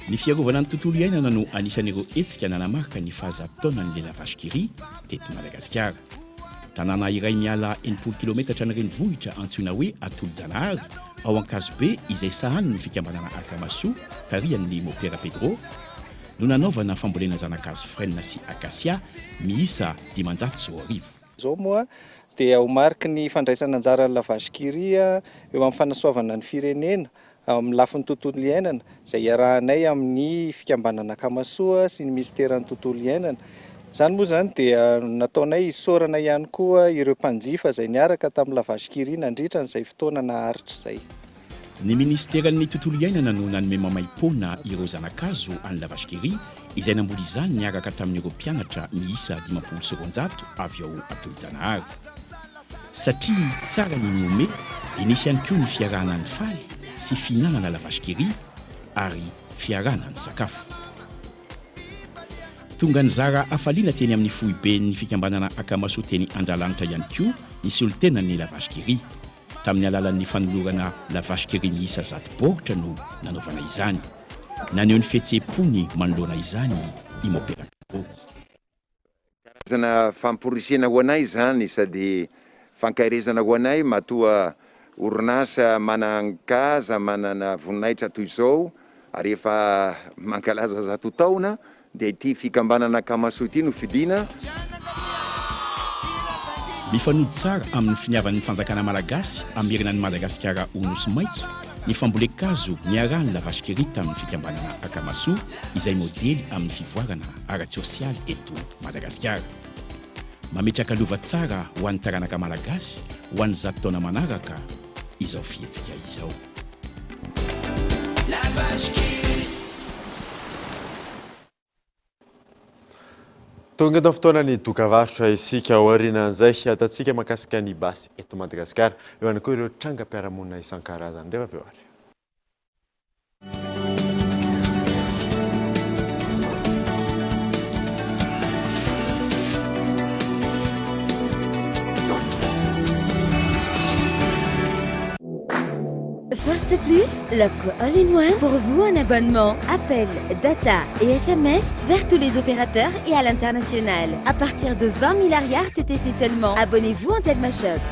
Ny fiarovana ny tontolo iainana no anisan'ireo hetsika nanamarika ny fahazato-taonan'ilay lavashkiri teto Madagasikara. Tanàna iray miala 80 km ny renivohitra antsoina hoe Atolo-Janahary ao Ankazobe izay sahaniny ny fikambanana Akamaso tarihan'ny Mopera Pedro no nanaovana fambolena zanakazo frêne sy acacia miisa 500 Zao moa dia ho mariky ny fandraisana anjara lavashkiri eo amin'ny fanasoavana ny firenena amin'ny lafin'ny tontolo iainana izay iarahanay amin'ny fikambanana Akamaso sy ny ministeran'ny tontolo iainana. Zany moa zany dia nataonay isaorana ihany koa ireo mpanjifa izay niaraka tamin'ny lavashkiri nandritra n'izay fotoana naharitra izay. Ny ministeran'ny tontolo iainana no nanome mamaim-poana ireo zanakazo any lavashkiri izay namboly izany niaraka tamin'ireo mpianatra miisa 700 avy ao Atolo-Janahary. Satria tsara ny nome dia nisy ihany koa ny fiarahana ny faly sy fihinanana lavashkiri ary fiarahana ny sakafo. Tonga ny zara hafaliana teny amin'ny foibe ny fikambanana Akamaso teny Andralanitra ihany koa ny solitenan'ny lavashkiri. Tamin'ny alalan'ny fanolorana lavashkiri miisa 100 baoritra no nanaovana izany. Naneho ny fihetseham-pony manoloana izany i Mopera Pedro. Karazana famporisena ho anay zany sady fankairezana ho anay matoa orinasa manankaza manana voninahitra toy izao ary efa mankalaza 100 taona dia ity fikambanana Akamaso ity no fidina. Mifanody tsara amin'ny finiavan'ny fanjakana malagasy amin'ny herinan'ny Madagasikara ho nosy maitso ny fambolekazo niarahan'ny lavashkiri tamin'ny fikambanana Akamaso izay modely amin'ny fivoarana ara-tsosialy eto Madagasikara. Mametraka lova tsara ho an'ny taranaka malagasy ho an'ny 100 taona manaraka izao fihetsika izao. Tonga eto fotoanany dokavarotra isika aorianan'izay atatsika mahakasika ny basy eto Madagasikara eo ihany koa ireo trangam-piarahamonina isan-karazany rehefa avy eo ary. First Plus, l'offre all-in-one pour vous en abonnement, appel, data et SMS vers tous les opérateurs et à l'international. À partir de 20 000 arrières TTC seulement. Abonnez-vous en Telma Shop.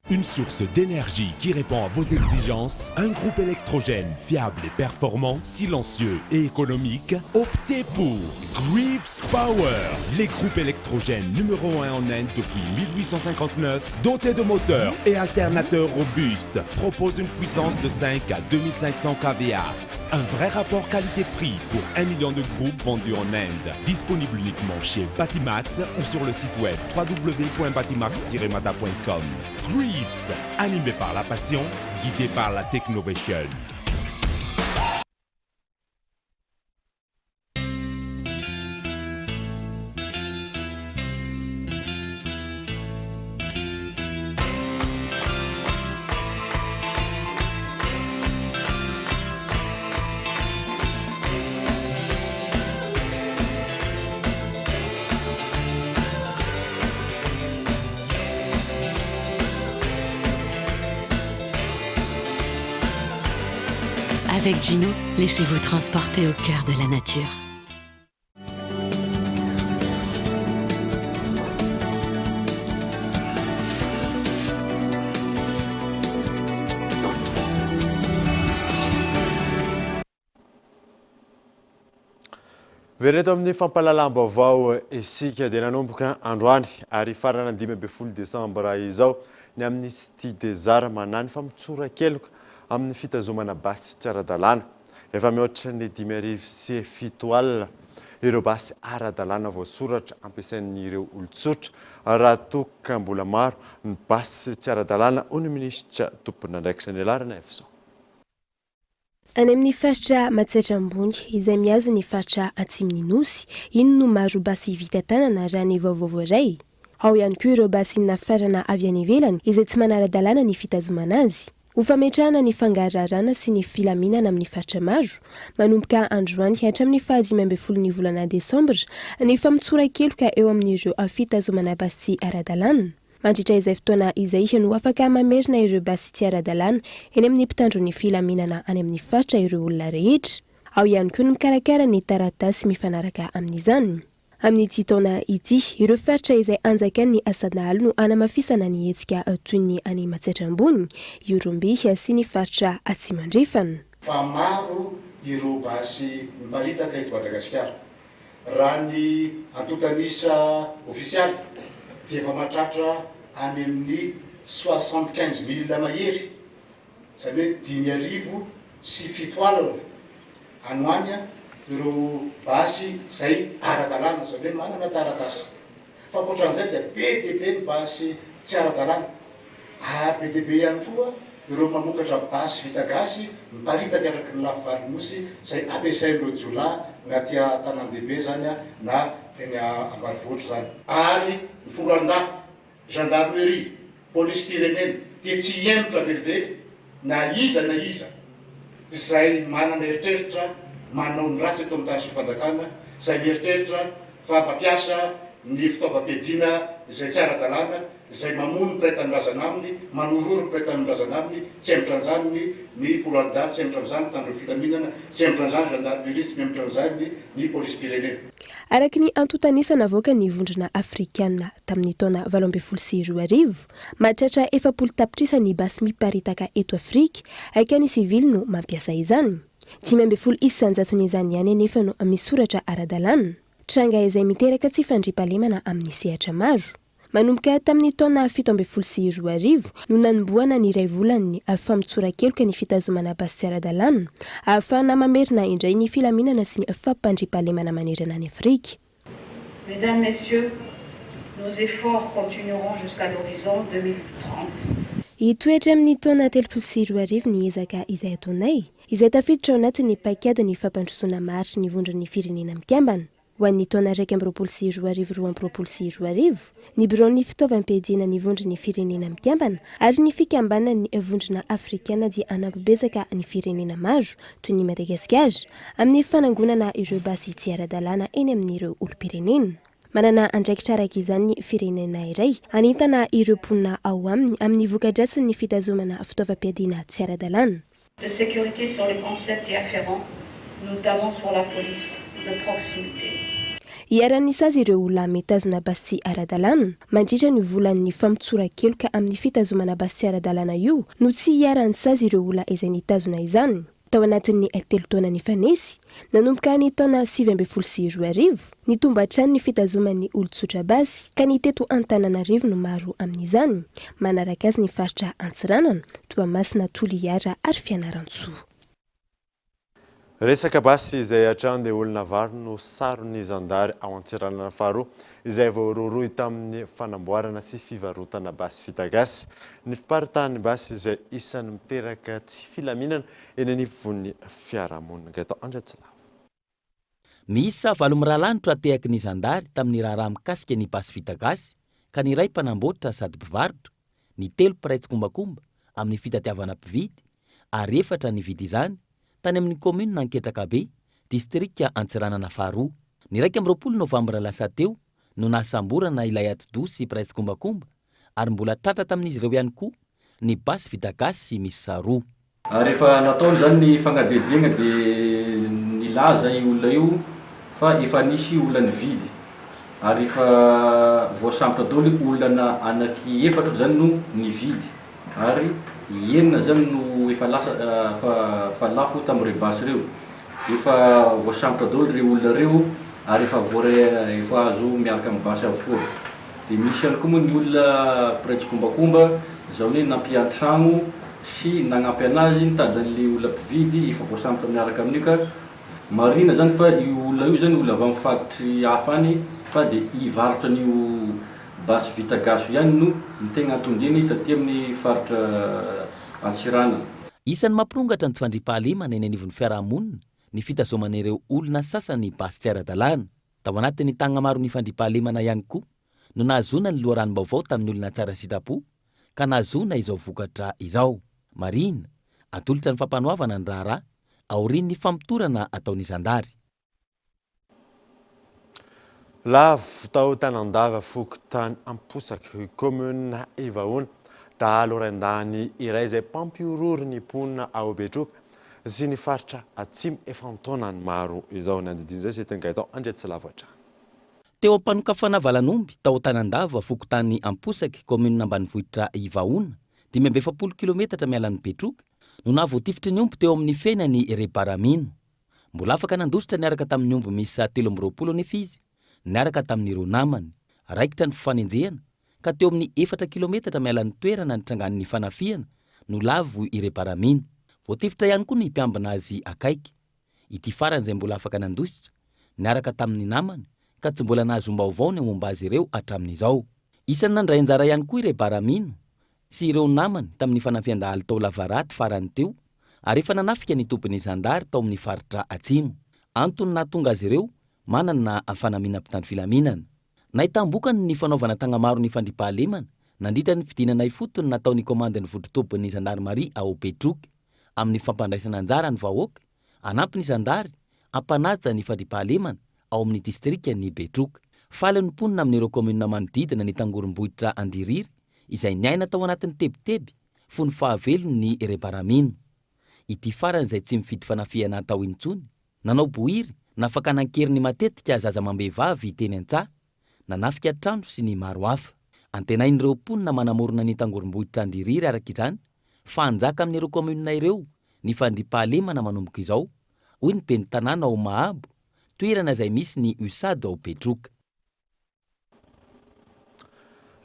Une source d'énergie qui répond à vos exigences, un groupe électrogène fiable et performant, silencieux et économique. Optez pour Greaves Power, les groupes électrogènes numéro 1 en Inde depuis 1859, dotés de moteurs et alternateurs robustes, proposent une puissance de 5 à 2500 kVA. Un vrai rapport qualité-prix pour 1 million de groupes vendus en Inde. Disponible uniquement chez Batimax ou sur le site web www.batimax-mata.com. Greaves, animé par la passion, guidé par la technovation. Avec Gino, laissez-vous transporter au cœur de la nature. vereto amin'ny fampalalam-baovao isika dia nanomboka androany ary farana 5 Desambra izao ny Amnesty des Arts manany famitsora-keloka amin'ny fitazomana basy tsy ara-dalàna. Efa mihoatra ny 5,7 alina ireo basy ara-dalàna voasoratra ampiasain'ireo olon-tsotra raha toa ka mbola maro ny basy tsy ara-dalàna hoy ny minisitra tompon'andraikitra ny alarana efizao. Any amin'ny faritra Matsatra ambony izay miazo ny faritra Atsimon'ny Nosy, iny no maro basy vita tanana raha ny vaovao iray. Ao ihany koa ireo basy nafarana avy any ivelany izay tsy manara-dalàna ny fitazomana azy. Ho fametrahana ny fangararana sy ny filaminana amin'ny faritra maro, manomboka androany hatramin'ny 15 volana Desambra ny famitsora-keloka eo amin'ireo fitazomana basy ara-dalàna. Mandritra izay fotoana izay no afaka mamerina ireo basy tsy ara-dalàna eny amin'ny mpitandron'ny filaminana any amin'ny faritra ireo olona rehetra. Ao ihany koa ny mikarakara ny taratasy mifanaraka amin'izany. Amin'ity taona ity, ireo faritra izay anjakan'ny asan'ala no anamafisana ny hetsika toy ny any Matsatra ambony, Iorombihy sy ny faritra Atsimandrefana. Fa maro ireo basy miparitaka eto Madagasikara. Raha ny antotanisa ofisialy dia efa mahatratra any amin'ny 75,000 mahery, izany hoe 5,7 alina anoanya ireo basy izay ara-dalàna, izany hoe manana taratasy. Fa ankoatran'izay dia be dia be ny basy tsy ara-dalàna. Ary be dia be ihany koa ireo mamokatra basy vita gasy miparitaka araky ny lafivarimosy izay ampiasain'ireo jiolahy na tia tanan-dehibe zany na eny ambanivohitra zany. Ary ny foloan-dà, gendarmerie, polisy pirenena dia tsy hienitra velively na iza izay manana eritreritra manao ny rasy eto amin'ny tany sy fanjakana, izay mieritreritra fa mampiasa ny fitaovam-piadiana izay tsy ara-dalàna, izay mamono mpiray-tanindrazana aminy, manororo mpiray-tanindrazana aminy, tsy embotran'izany ny foloan-dà, tsy embotran'izany tandreo filaminana, tsy embotran'izany gendarmerie, tsy embotran'izany ny polisy pirenena. Araky ny antotanisa navoaka ny vondrona afrikanina tamin'ny taona 2012, mahatratra 700 tapitrisa ny basy miparitaka eto Afrika, aika ny sivily no mampiasa izany. 15 isanjaton'izany ihany nefa no misoratra ara-dalàna. Tranga izay miteraka tsy fandriampahalemana amin'ny sehatra maro. Manomboka tamin'ny taona 17 no nanomboana ny iray volany famitsora-keloka ny fitazomana basy tsy ara-dalàna, ahafahana mamerina indray ny filaminana sy ny fampandriampahalemana manerana any Afrika. Mesdames, Messieurs, nos efforts continueront jusqu'à l'horizon 2030. Hitoetra amin'ny taona 2012 ny ezaka izay ataonay, izay tafiditra ao anatin'ny paikady ny fampandrosoana maharitra ny vondron'ny firenena mikambana. Ho an'ny taona 2012, ny bureau-ny fitaovam-piadiana ny vondron'ny firenena mikambana ary ny fikambana ny vondrona afrikana dia anampibezaka ny firenena maro toy ny Madagasikara amin'ny fanangonana ireo basy tsy ara-dalàna eny amin'ireo olom-pirenena. Manana andraikitra araka izany ny firenena iray, anentana ireo mponina ao aminy amin'ny voka-dratsiny ny fitazomana fitaovam-piadiana tsy ara-dalàna. De sécurité sur les concepts y afférents, notamment sur la police de proximité. Iaran'ny sazy ireo olona mitazona basy tsy ara-dalàna, mandritra ny volan'ny famitsora-keloka amin'ny fitazomana basy tsy ara-dalàna io no tsy iaran'ny sazy ireo olona izay nitazona izany. Tao anatin'ny 3 taona nifanesy, nanomboka ny taona 2012, nitombatrany ny fitazoman'ny olon-tsotra basy ka ny teto Antananarivo no maro amin'izany, manaraka azy ny faritra Antsiranana, Toamasina, Toliara ary Fianarantsoa. Resaka basy izay hatrany dia olona varo no saron'ny zandary ao Antsiranana faharoa izay voaroroy tamin'ny fanamboarana sy fivarotana basy vita gasy. Ny fiparitahan'ny basy izay isan'ny miteraka tsy filaminana eny anivon'ny fiarahamonina gatao Andratsilavo. Misa valo mirahalanitra atehaky ny zandary tamin'ny raharaha mikasika ny basy vita gasy ka ny ray mpanamboatra sady mpivarotra, ny 3 mpiray tsikombakomba amin'ny fitatiavana mpividy ary 4 ny vidy izany tany amin'ny commune Nanketraka be, distrika Antsiranana faharoa. Ny 20 Novambra lasa teo no nasamborana ilay atidoha sy mpiray tsikombakomba ary mbola tratra tamin'izy ireo ihany koa ny basy vita gasy misy saroa. Rehefa nataony zany ny fagnadihadiagna dia nilaza io olona io fa efa nisy olona nividy ary efa voasambotra daholo olona anaky 4 zany no nividy ary enina zany no efa lasa fa lafo tamin'ireo basy ireo. Efa voasambotra daholo ireo olona ireo ary efa azo miaraka amin'ny basy avokoa. Dia misy ihany koa moa ny olona piraitsy kombakomba zao hoe nampian-tragno sy nagnampy anazy nitady an'le olona mpividy efa voasambotra miaraka amin'io ka marina zany fa io olona io zany olona avy amin'ny faritry hafa any fa dia hivarotra an'io basy vita gasy ihany no ny tegna atondeny taty amin'ny faritra Antsirana. Isan'ny mampirongatra ny fandriam-pahalemana eny anivon'ny fiarahamonina ny fitazoman'ireo olona sasany basy tsy ara-dalàna. Tao anatin'ny tagna maro ny fandriam-pahalemana ihany koa no nahazona ny loharanom-baovao tamin'ny olona tsara sitrapo ka nahazona izao vokatra izao. Marina atolotra ny fampanoavana ny raharaha aorian'ny fampitorana ataon'ny zandary. Lavo tao Tanandava Fokotany Amposaky commune Ivaona dahalo rendany iray izay mpampiororo ny mponina ao Betroka sy ny faritra atsimo efa ntaonany maro izao ny andidin'izay setynga itao andretsy lavoatra. Teo am-panokafana Valanomby tao Tanandava Fokotany Amposaky commune ambanivohitra Ivaona 20 kilometatra mialan'ny Betroka no nahavoatifitry ny omby teo amin'ny fiainany Rebaramino. Mbola afaka nandositra niaraka tamin'ny omby misy 13 nefa izy niaraka tamin'ireo namany raikitra ny fifanenjehana ka teo amin'ny 4 kilometatra mialan'ny toerana nitrangan'ny fanafiana no lavo Rebaramino. Voatifitra ihany koa ny mpiambina azy akaiky. Ity farany izay mbola afaka nandositra niaraka tamin'ny namany ka tsy mbola nahazom-baovao ny momba azy ireo hatramin'izao. Isan'ny nandray anjara ihany koa Rebaramino sy ireo namany tamin'ny fanafian-dahalo tao Lavaraty farany teo ary efa nanafika ny tompony zandary tao amin'ny faritra atsimo. Antony nahatonga azy ireo manana fanamina mpitandro filaminana. Nahitambokany ny fanaovana tagna-maro ny fandriam-pahalemana nandritra ny fidinana ifotony nataon'ny komandany voditompony Zandarmaria ao Betroka amin'ny fampandraisana anjara ny vahoaka anampy ny zandary ampanaja ny fandriam-pahalemana ao amin'ny distrika ny Betroka. Faly ny mponina amin'ireo komuna manodidina ny tangorom-bohitra Andiriry izay niaina tao anatin'ny tebiteby fony fahavelony Rebaramino. Ity farany izay tsy mifidy fanafiana atao intsony nanao bohiry nafaka nankeriny matetika zaza mambehivavy teny an-tsaha nanafika trano sy ny maro hafa. Antenain'ireo mponina manamorona ny tangorom-bohitra Andiriry araka izany fa anjaka amin'ireo komuna ireo ny fandriam-pahalemana manomboka izao hoy ny ben'ny tanàna ao Mahabo toerana izay misy ny usado ao Betroka.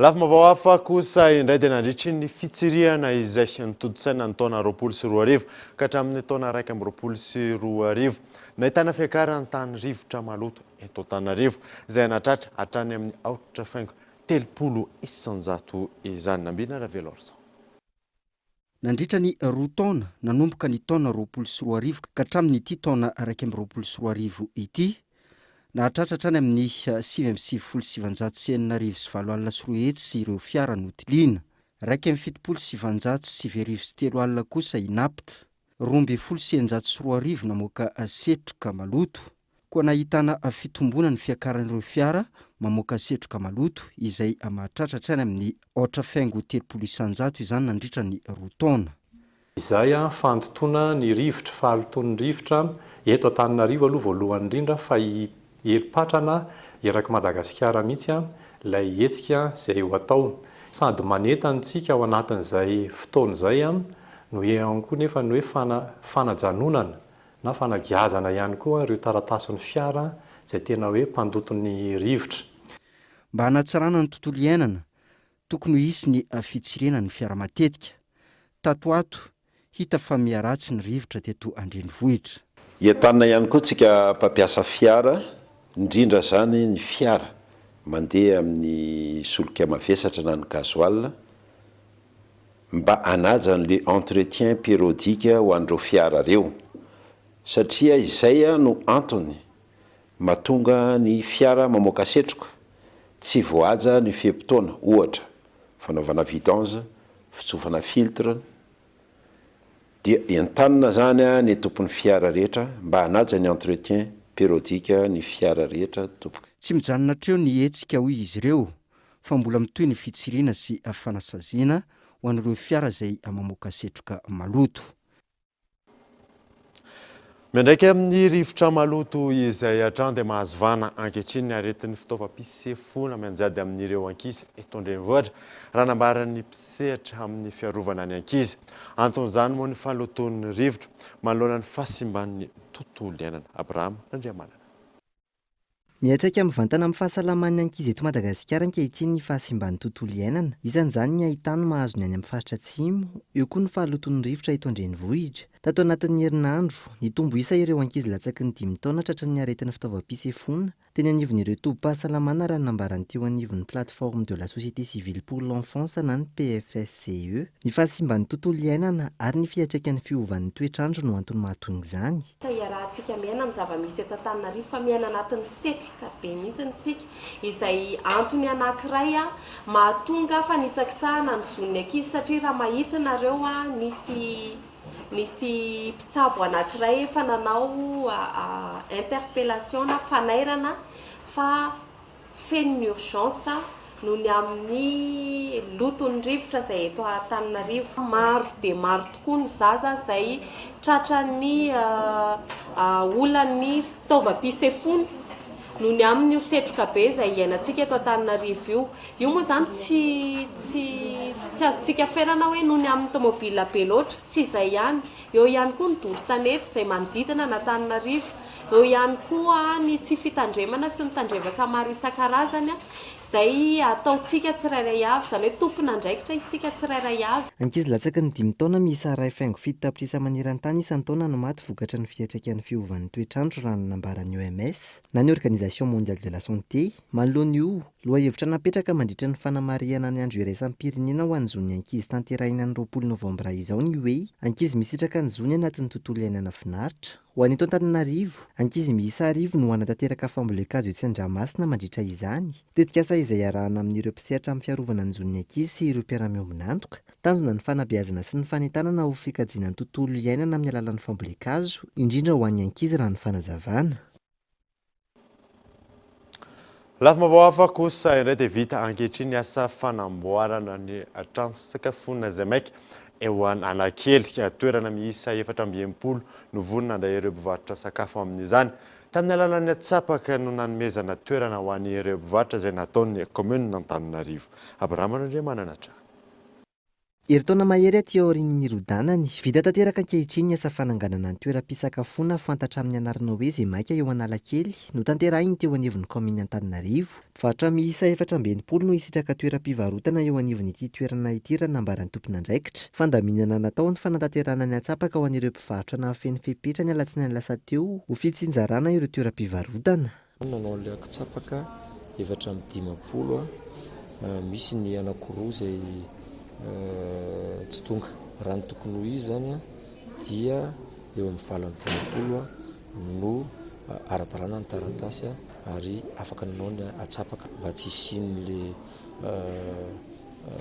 Lafim-baovao hafa kosa indray dia nandritry ny fitsiriana izay nitoditsaina ny taona 2024 ka hatramin'ny taona 2024 nahitana fiakarana tany rivotra maloto eto Antananarivo izay natratra hatrany amin'ny 8.3 isanjato izany. Nambina Ravelorso. Nandritra ny 2 taona nanomboka ny taona 2024 ka hatramin'ny ity taona 2024 ity nahatratra hatrany amin'ny 7.707 sy ireo fiara notiliana 1.773 alina kosa inapita 2.902 namoaka setroka maloto koa nahitana fitombona ny fiakaran'ireo fiara mamoaka setroka maloto izay mahatratra hatrany amin'ny 8.3 izany nandritra ny 2 taona. Izay fandotoana ny rivotra fahalotony rivotra eto Antananarivo aloha voalohany indrindra fa heripatrana eraky Madagasikara mihitsy ilay hetsika izay ho atao sady manentantsika ao anatin'izay fotoana izay no ihany koa nefa ny hoe fanajanonana na fanagiazana ihany koa ireo taratasin'ny fiara izay tena hoe mpandotony rivotra. Mba hanatsarana ny tontolo iainana tokony hisy ny fitsirena ny fiara matetika. Tatoato hita fa miaratsy ny rivotra teto Andrenivohitra. Entanina ihany koa tsika mpampiasa fiara indrindra zany ny fiara mandeha amin'ny solika mavesatra na ny gasoil mba anaja le entretien périodique ho an'ireo fiara reo satria izay no antony mahatonga ny fiara mamoaka setroka tsy voaja ny fiam-potoana ohatra fanaovana vidange, fitsofana filtre dia entanina zany ny tompon'ny fiara rehetra mba hanaja ny entretien périodique ny fiara rehetra tompoka. Tsy mijanona treo ny hetsika hoy izy ireo fa mbola mitohy ny fitsiriana sy fanasaziana ho an'ireo fiara izay mamoaka setroka maloto. Mendraiky amin'ny rivotra maloto izay hatrany dia mahazovana ankehitriny ny aretin'ny fitaovam-pisefona mianjady amin'ireo ankizy eto Andrenivohitra raha nambaran'ny mpisehatra amin'ny fiarovana ny ankizy. Anton'izany moa ny fanoton'ny rivotra manoloana ny fahasimban'ny tontolo iainana. Abraham Nandriamanana. miatraika mivantana amin'ny fahasalaman'ny ankizy eto Madagasikara ankehitriny ny fahasimban'ny tontolo iainana. Isan'izany ny ahitana mahazo ny any amin'ny faritra atsimo, eo koa ny fahaloton'ny rivotra eto Andrenivohitra. Tato anatin'ny herinandro, ny tombo isa ireo ankizy latsaky ny 5 taona tratran'ny aretin'ny fitaovam-pisefoana. Teny anivon'ireo tobim-pahasalamana raha nambarany teo anivon'ny plateforme de la société civile pour l'enfance na ny PFSCE. Ny fahasimban'ny tontolo iainana ary ny fiatraikan'ny fiovan'ny toetrandro no antony mahatonga izany. Iarahantsika miaina ny zava-misy eto Antananarivo fa miaina anatin'ny setroka be mihitsy isika, izay antony anankiray mahatonga fa nitsakitsahana ny zon'ny ankizy satria raha mahita nareo nisy mpitsabo anankiray efa nanao interpellation na fanairana fa feno urgence noho ny amin'ny loton'ny rivotra izay eto Antananarivo. Maro dia maro tokoa ny zaza izay tratran'ny olan'ny fitaovam-pisefoana noho ny amin'ny setroka be izay iainantsika eto Antananarivo io moa izany tsy azontsika ferana hoe noho ny amin'ny tomobila be loatra, tsy izay ihany. Eo ihany koa ny doro-tanety izay manodidina ny Antananarivo, eo ihany koa ny tsy fitandremana sy ny tandrevaka maro isan-karazany izay ataontsika tsirairay avy, izany hoe tompona andraikitra isika tsirairay avy. Ankizy latsaky ny 5 taona miisa 2.7 tapitrisa maneran-tany isan-taona no maty vokatra ny fiatraikan'ny fiovan'ny toetrandro raha nambaran'ny OMS na ny Organisation mondiale de la santé. Manoloana io, lohahevitra napetraka mandritra ny fanamariana ny andro iraisam-pirenena ho an'ny zon'ny ankizy tanterahina ny 20 novambra izao ny hoe ankizy misitraka ny zony anatin'ny tontolo iainana finaritra. Ho an'eto Antananarivo, ankizy miisa 10 no hanatanteraka fambolekazô etsy Andramasina mandritra izany. Tetikasa izay arahana amin'ireo mpisehatra amin'ny fiarovana ny zon'ny ankizy sy ireo mpiara-miombon'antoka, tanjona ny fanabeazana sy ny fanentanana ho fikajiana ny tontolo iainana amin'ny alalan'ny fambolekazô, indrindra ho an'ny ankizy raha ny fanazavana. Lafim-baovao hafa kosa indray dia vita ankehitriny asa fanamboarana ny trano fisakafoana izay maika eo Analakely, toerana miisa 470 no vonona andray ireo mpivarotra sakafo amin'izany. Tamin'ny alalan'ny atsapaka no nanomezana toerana ho an'ny ireo mpivarotra izay nataon'ny commune Antananarivo. Abraham Andrea manana trano. Eritaona mahery aty aorian'ny rodanany, vita tanteraka ankehitriny asa fananganana ny toeram-pisakafoana fantatra amin'ny anarana hoe izay maika eo Analakely no tanterahiny teo anivon'ny commune Antananarivo. Mpivarotra miisa 420 no isitraka toeram-pivarotana eo anivon'ity toerana ity raha nambaran'ny tompon'andraikitra. Fandaminana natao ny fanatanterahana ny atsapaka ho an'ireo mpivarotra nahafeny fepetra ny alatsinainy lasa teo ho fitsinjarana ireo toeram-pivarotana. Nanao ilay atsapaka 450, misy ny anankiroa izay tsy tonga. Raha ny tokony ho izy zany dia eo amin'ny 710 no ara-dalàna ny taratasy ary afaka nanao ny atsapaka mba tsy isian'le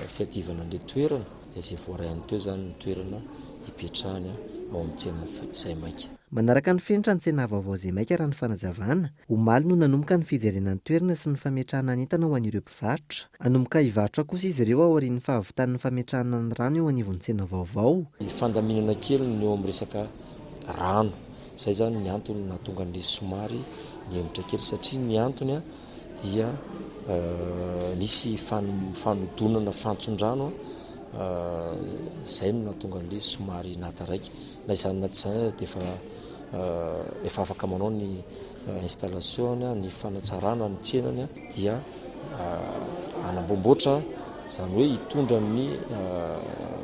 fiadivana an'le toerana dia izay voarahany teo zany ny toerana hipetrahany ao amin'ny tsena izay maika. Manaraka ny fenitra ny tsena vaovao izay maika raha ny fanazavana, omaly no nanomboka ny fijerena ny toerana sy ny fametrahana ny entana ho an'ireo mpivarotra. Anomboka hivarotra kosa izy ireo aorian'ny fahavitan'ny fametrahana ny rano eo anivon'ny tsena vaovao. Fandaminana kely no eo amin'ny resaka rano. Izay zany ny antony nahatonga an'ilay somary niemitra kely satria ny antony dia nisy fanodonana fantson-drano izay no nahatonga an'ilay somary nataraiky. Na izany na tsy izany dia efa afaka manao ny installation, ny fanatsarana ny tsenany dia anambomboatra, izany hoe hitondra ny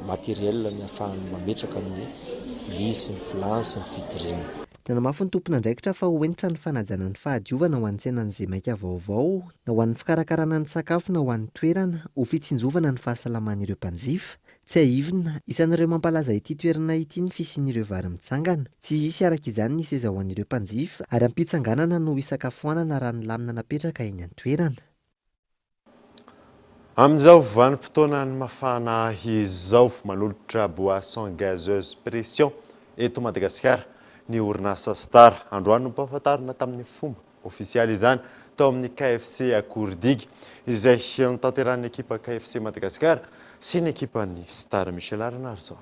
matériel ny ahafahany mametraka amin'ny vilia sy ny vilany sy ny vidirina. Nanamafy ny tompon'andraikitra fa ho enitra ny fanajana ny fahadiovana ho an'ny tsenan'izay maika vaovao na ho an'ny fikarakarana ny sakafo na ho an'ny toerana ho fitsinjovana ny fahasalaman'ireo mpanjifa. Tsy ahivina, isan'ireo mampalaza ity toerana ity ny fisian'ireo vary mitsangana. Tsy hisy araka izany ny seza ho an'ireo mpanjifa ary ampitsanganana no isakafoanana raha ny lamina napetraka eny an-toerana. Amin'izao vanim-potoana ny mafana izao manolotra boisson gazeuse pression eto Madagasikara. Ny orinasa Star androany no mpahafantarina tamin'ny fomba ofisialy izany tao amin'ny KFC Akordigy izay notanteran'ny ekipa KFC Madagasikara sy ny ekipan'ny Star Michel Arnarzon.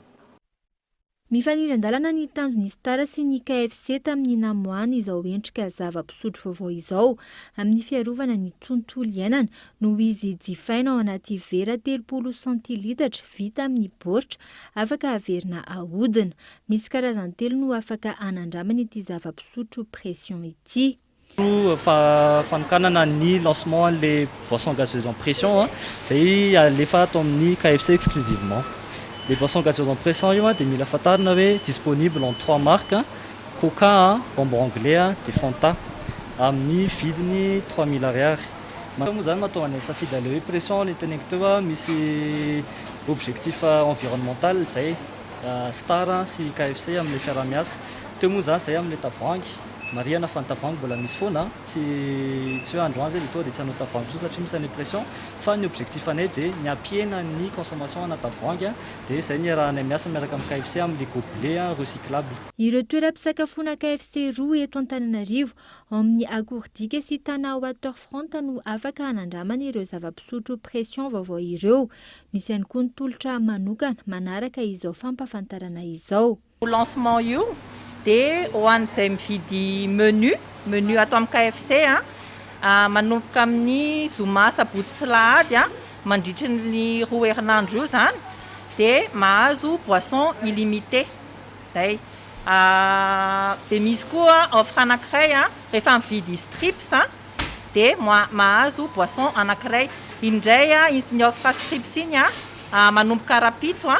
Mifaniran-dalana ny tanjon'ny Star sy ny KFC tamin'ny namoany izao endrika zava-pisotro vaovao izao amin'ny fiarovana ny tontolo iainana no izy jifaina ao anaty vera 30 centilitatra vita amin'ny baoritra afaka averina ahodina. Misy karazany telo no afaka anandramana ity zava-pisotro pression ity. Fanokanana ny lancement les boissons gazeuses en pression zay alefa atao amin'ny KFC exclusivement. Les boissons gazeuses en pression io dia mila fantarina hoe disponible en 3 marques Coca, bonbon anglais dia Fanta amin'ny vidiny 3000 ariary. Moa zany matao anay safidy le hoe pression le teneniko teo misy objectif environnemental zay Star sy KFC amin'ny fiaramiasa. Teo moa zany zay amin'ny tavoahangy mariana fa ny tavoahangy mbola misy foana tsy hoe androany zay to dia tsy hanao tavoahangy tso satria misy ny pression fa ny objectif anay dia ny ampiena ny consommation ana tavoahangy dia zay ny raha anay miasa miaraka amin'ny KFC amin'ny gobelet recyclable. Ireo toeram-pisakafoana KFC roa eto Antananarivo amin'ny Akorodika sy Tana Waterfront no afaka hanandramana ireo zava-pisotro pression vaovao ireo. Misy ihany koa ny tolotra manokana manaraka izao fampafantarana izao. Lancement io dia ho an'izay mividy menu atao amin'ny KFC manomboka amin'ny zoma sabotsy sy lahady mandritra ny 2 herinandro io zany dia mahazo boisson illimité zay. Dia misy koa offre anankiray rehefa mividy strips dia mahazo boisson anankiray indray ny offre strips iny manomboka rapitso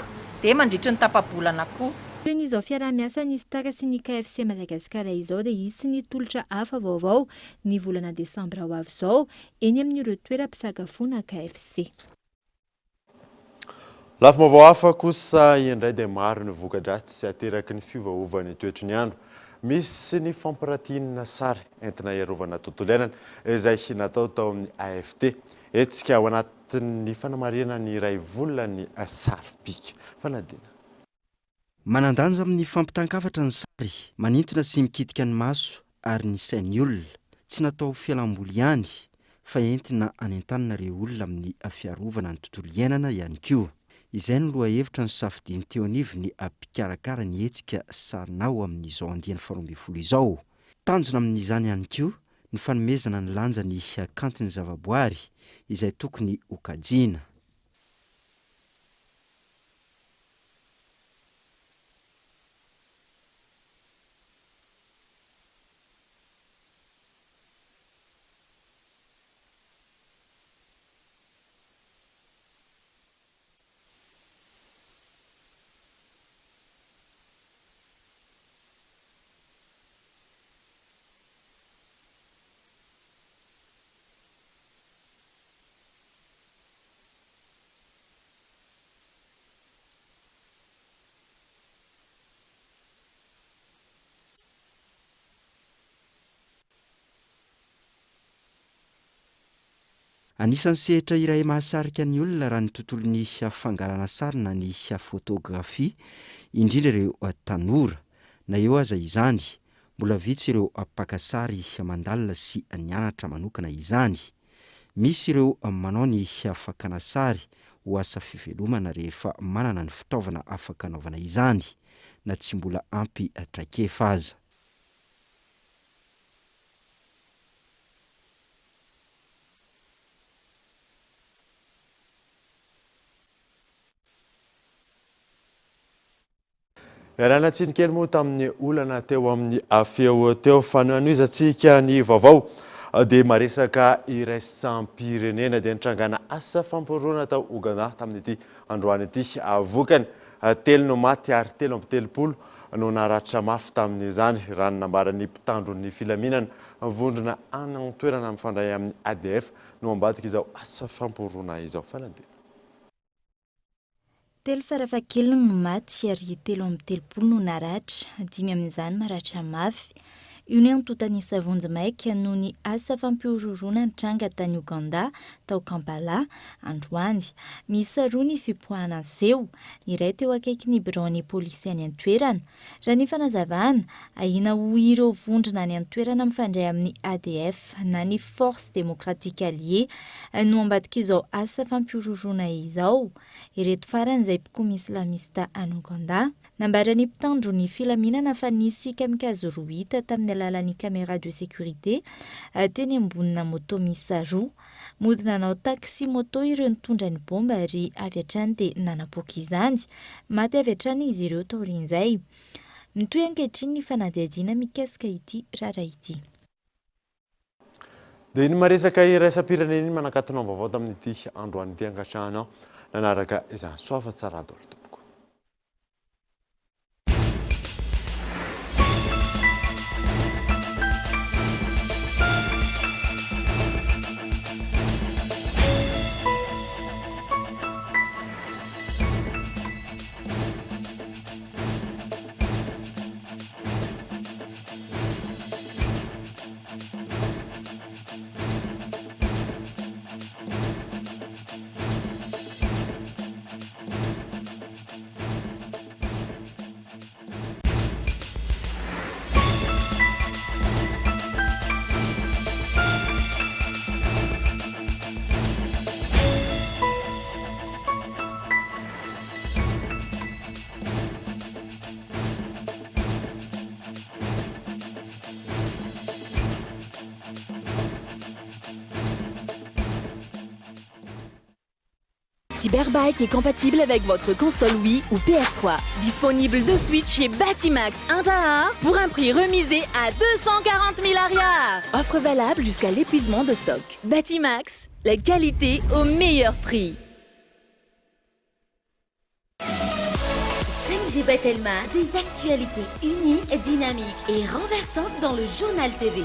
dia mandritra ny tapa-bolana koa. Izao fiaramiasa ny Star sy ny KFC Madagasikara izao dia hisy ny tolotra hafa vaovao ny volana Desambra ho avy izao eny amin'ireo toeram-pisakafoana KFC. Lafim-baovao hafa kosa indray dia maro ny voka-dratsy sy ateraky ny fiovaovany toetry ny andro. Misy ny fampiratina sary entina iarovana tontolo iainana izay natao tao amin'ny AFT. Etsika ao anatin'ny fanamarihana ny iray volana ny sary pika. Fanadina. Manandanja amin'ny fampitan-kafatra ny sary, manintona sy mikitika ny maso ary ny sain'ny olona. Tsy natao fialamboly ihany fa entina anentanana ireo olona amin'ny fiarovana ny tontolo iainana ihany koa. Izay no lohahevitra ny safidiany teo anivo ny mpikarakara ny hetsika sarinao amin'izao andiany 12 izao. Tanjona amin'izany ihany koa ny fanomezana ny lanja ny kanton'ny zavaboary izay tokony ho kajiana. Anisan'ny sehatra iray mahasarika ny olona raha ny tontolon'ny fangalana sary na ny fotografia, indrindra ireo tanora. Na eo aza izany, mbola vitsy ireo mpaka sary mandalina sy nianatra manokana izany. Misy ireo manao ny fakana sary ho asa fivelomana rehefa manana ny fitaovana afaka anaovana izany, na tsy mbola ampy traikefa aza. Ialana tsiny kely moa tamin'ny olana teo amin'ny feo teo fanoanizatsika ny vaovao dia maresaka iraisam-pirenena dia nitrangana asa fampirona tao Ouganda tamin'ity androany ity vokany telo no maty ary 3 no naratra mafy tamin'izany raha ny nambaran'ny mpitandron'ny filaminana vondrona any toerana mifandray amin'ny ADF no ambadika izao asa fampirona izao. Fanadina. 3 farafahakeliny no maty ary 3 no naratra, 5 amin'izany maratra mafy. Io ny antotanisa vonjy maika noho ny asa fampiororona nitranga tany Uganda tao Kampala androany. Misy 2 ny fipoahana seho, ny iray teo akaiky ny biroan'ny polisy any an-toerana. Raha ny fanazavana, ahina ho ireo vondrona any an-toerana mifandray amin'ny ADF na ny Force Démocratique Alliée no ambadika izao asa fampiororona izao. Ireto farany izay mpikomy islamista any Uganda. Nambarany mpitandro ny filaminana fa nisy kamikazo 2 hita tamin'ny alalan'ny caméra de sécurité teny ambonina moto miisa 2. Mody nanao taxi moto ireo nitondra ny bomba ary avy hatrany dia nanapoaka izany. Maty avy hatrany izy ireo taorian'izay. Mitoy ankehitriny ny fanadihadiana mikasika ity raharaha ity. dia iny maresaka iraisam-pirenena iny manakatonao vaovao tamin'ity androany ity angatrahanao nanaraka izany soafa tsara dolo tompoko. Cyberbike est compatible avec votre console Wii ou PS3. Disponible de suite chez Batimax 1 à 1 pour un prix remisé à 240 000 arias. Offre valable jusqu'à l'épuisement de stock. Batimax, la qualité au meilleur prix. 5G Batelma, des actualités uniques, dynamiques et renversantes dans le journal TV.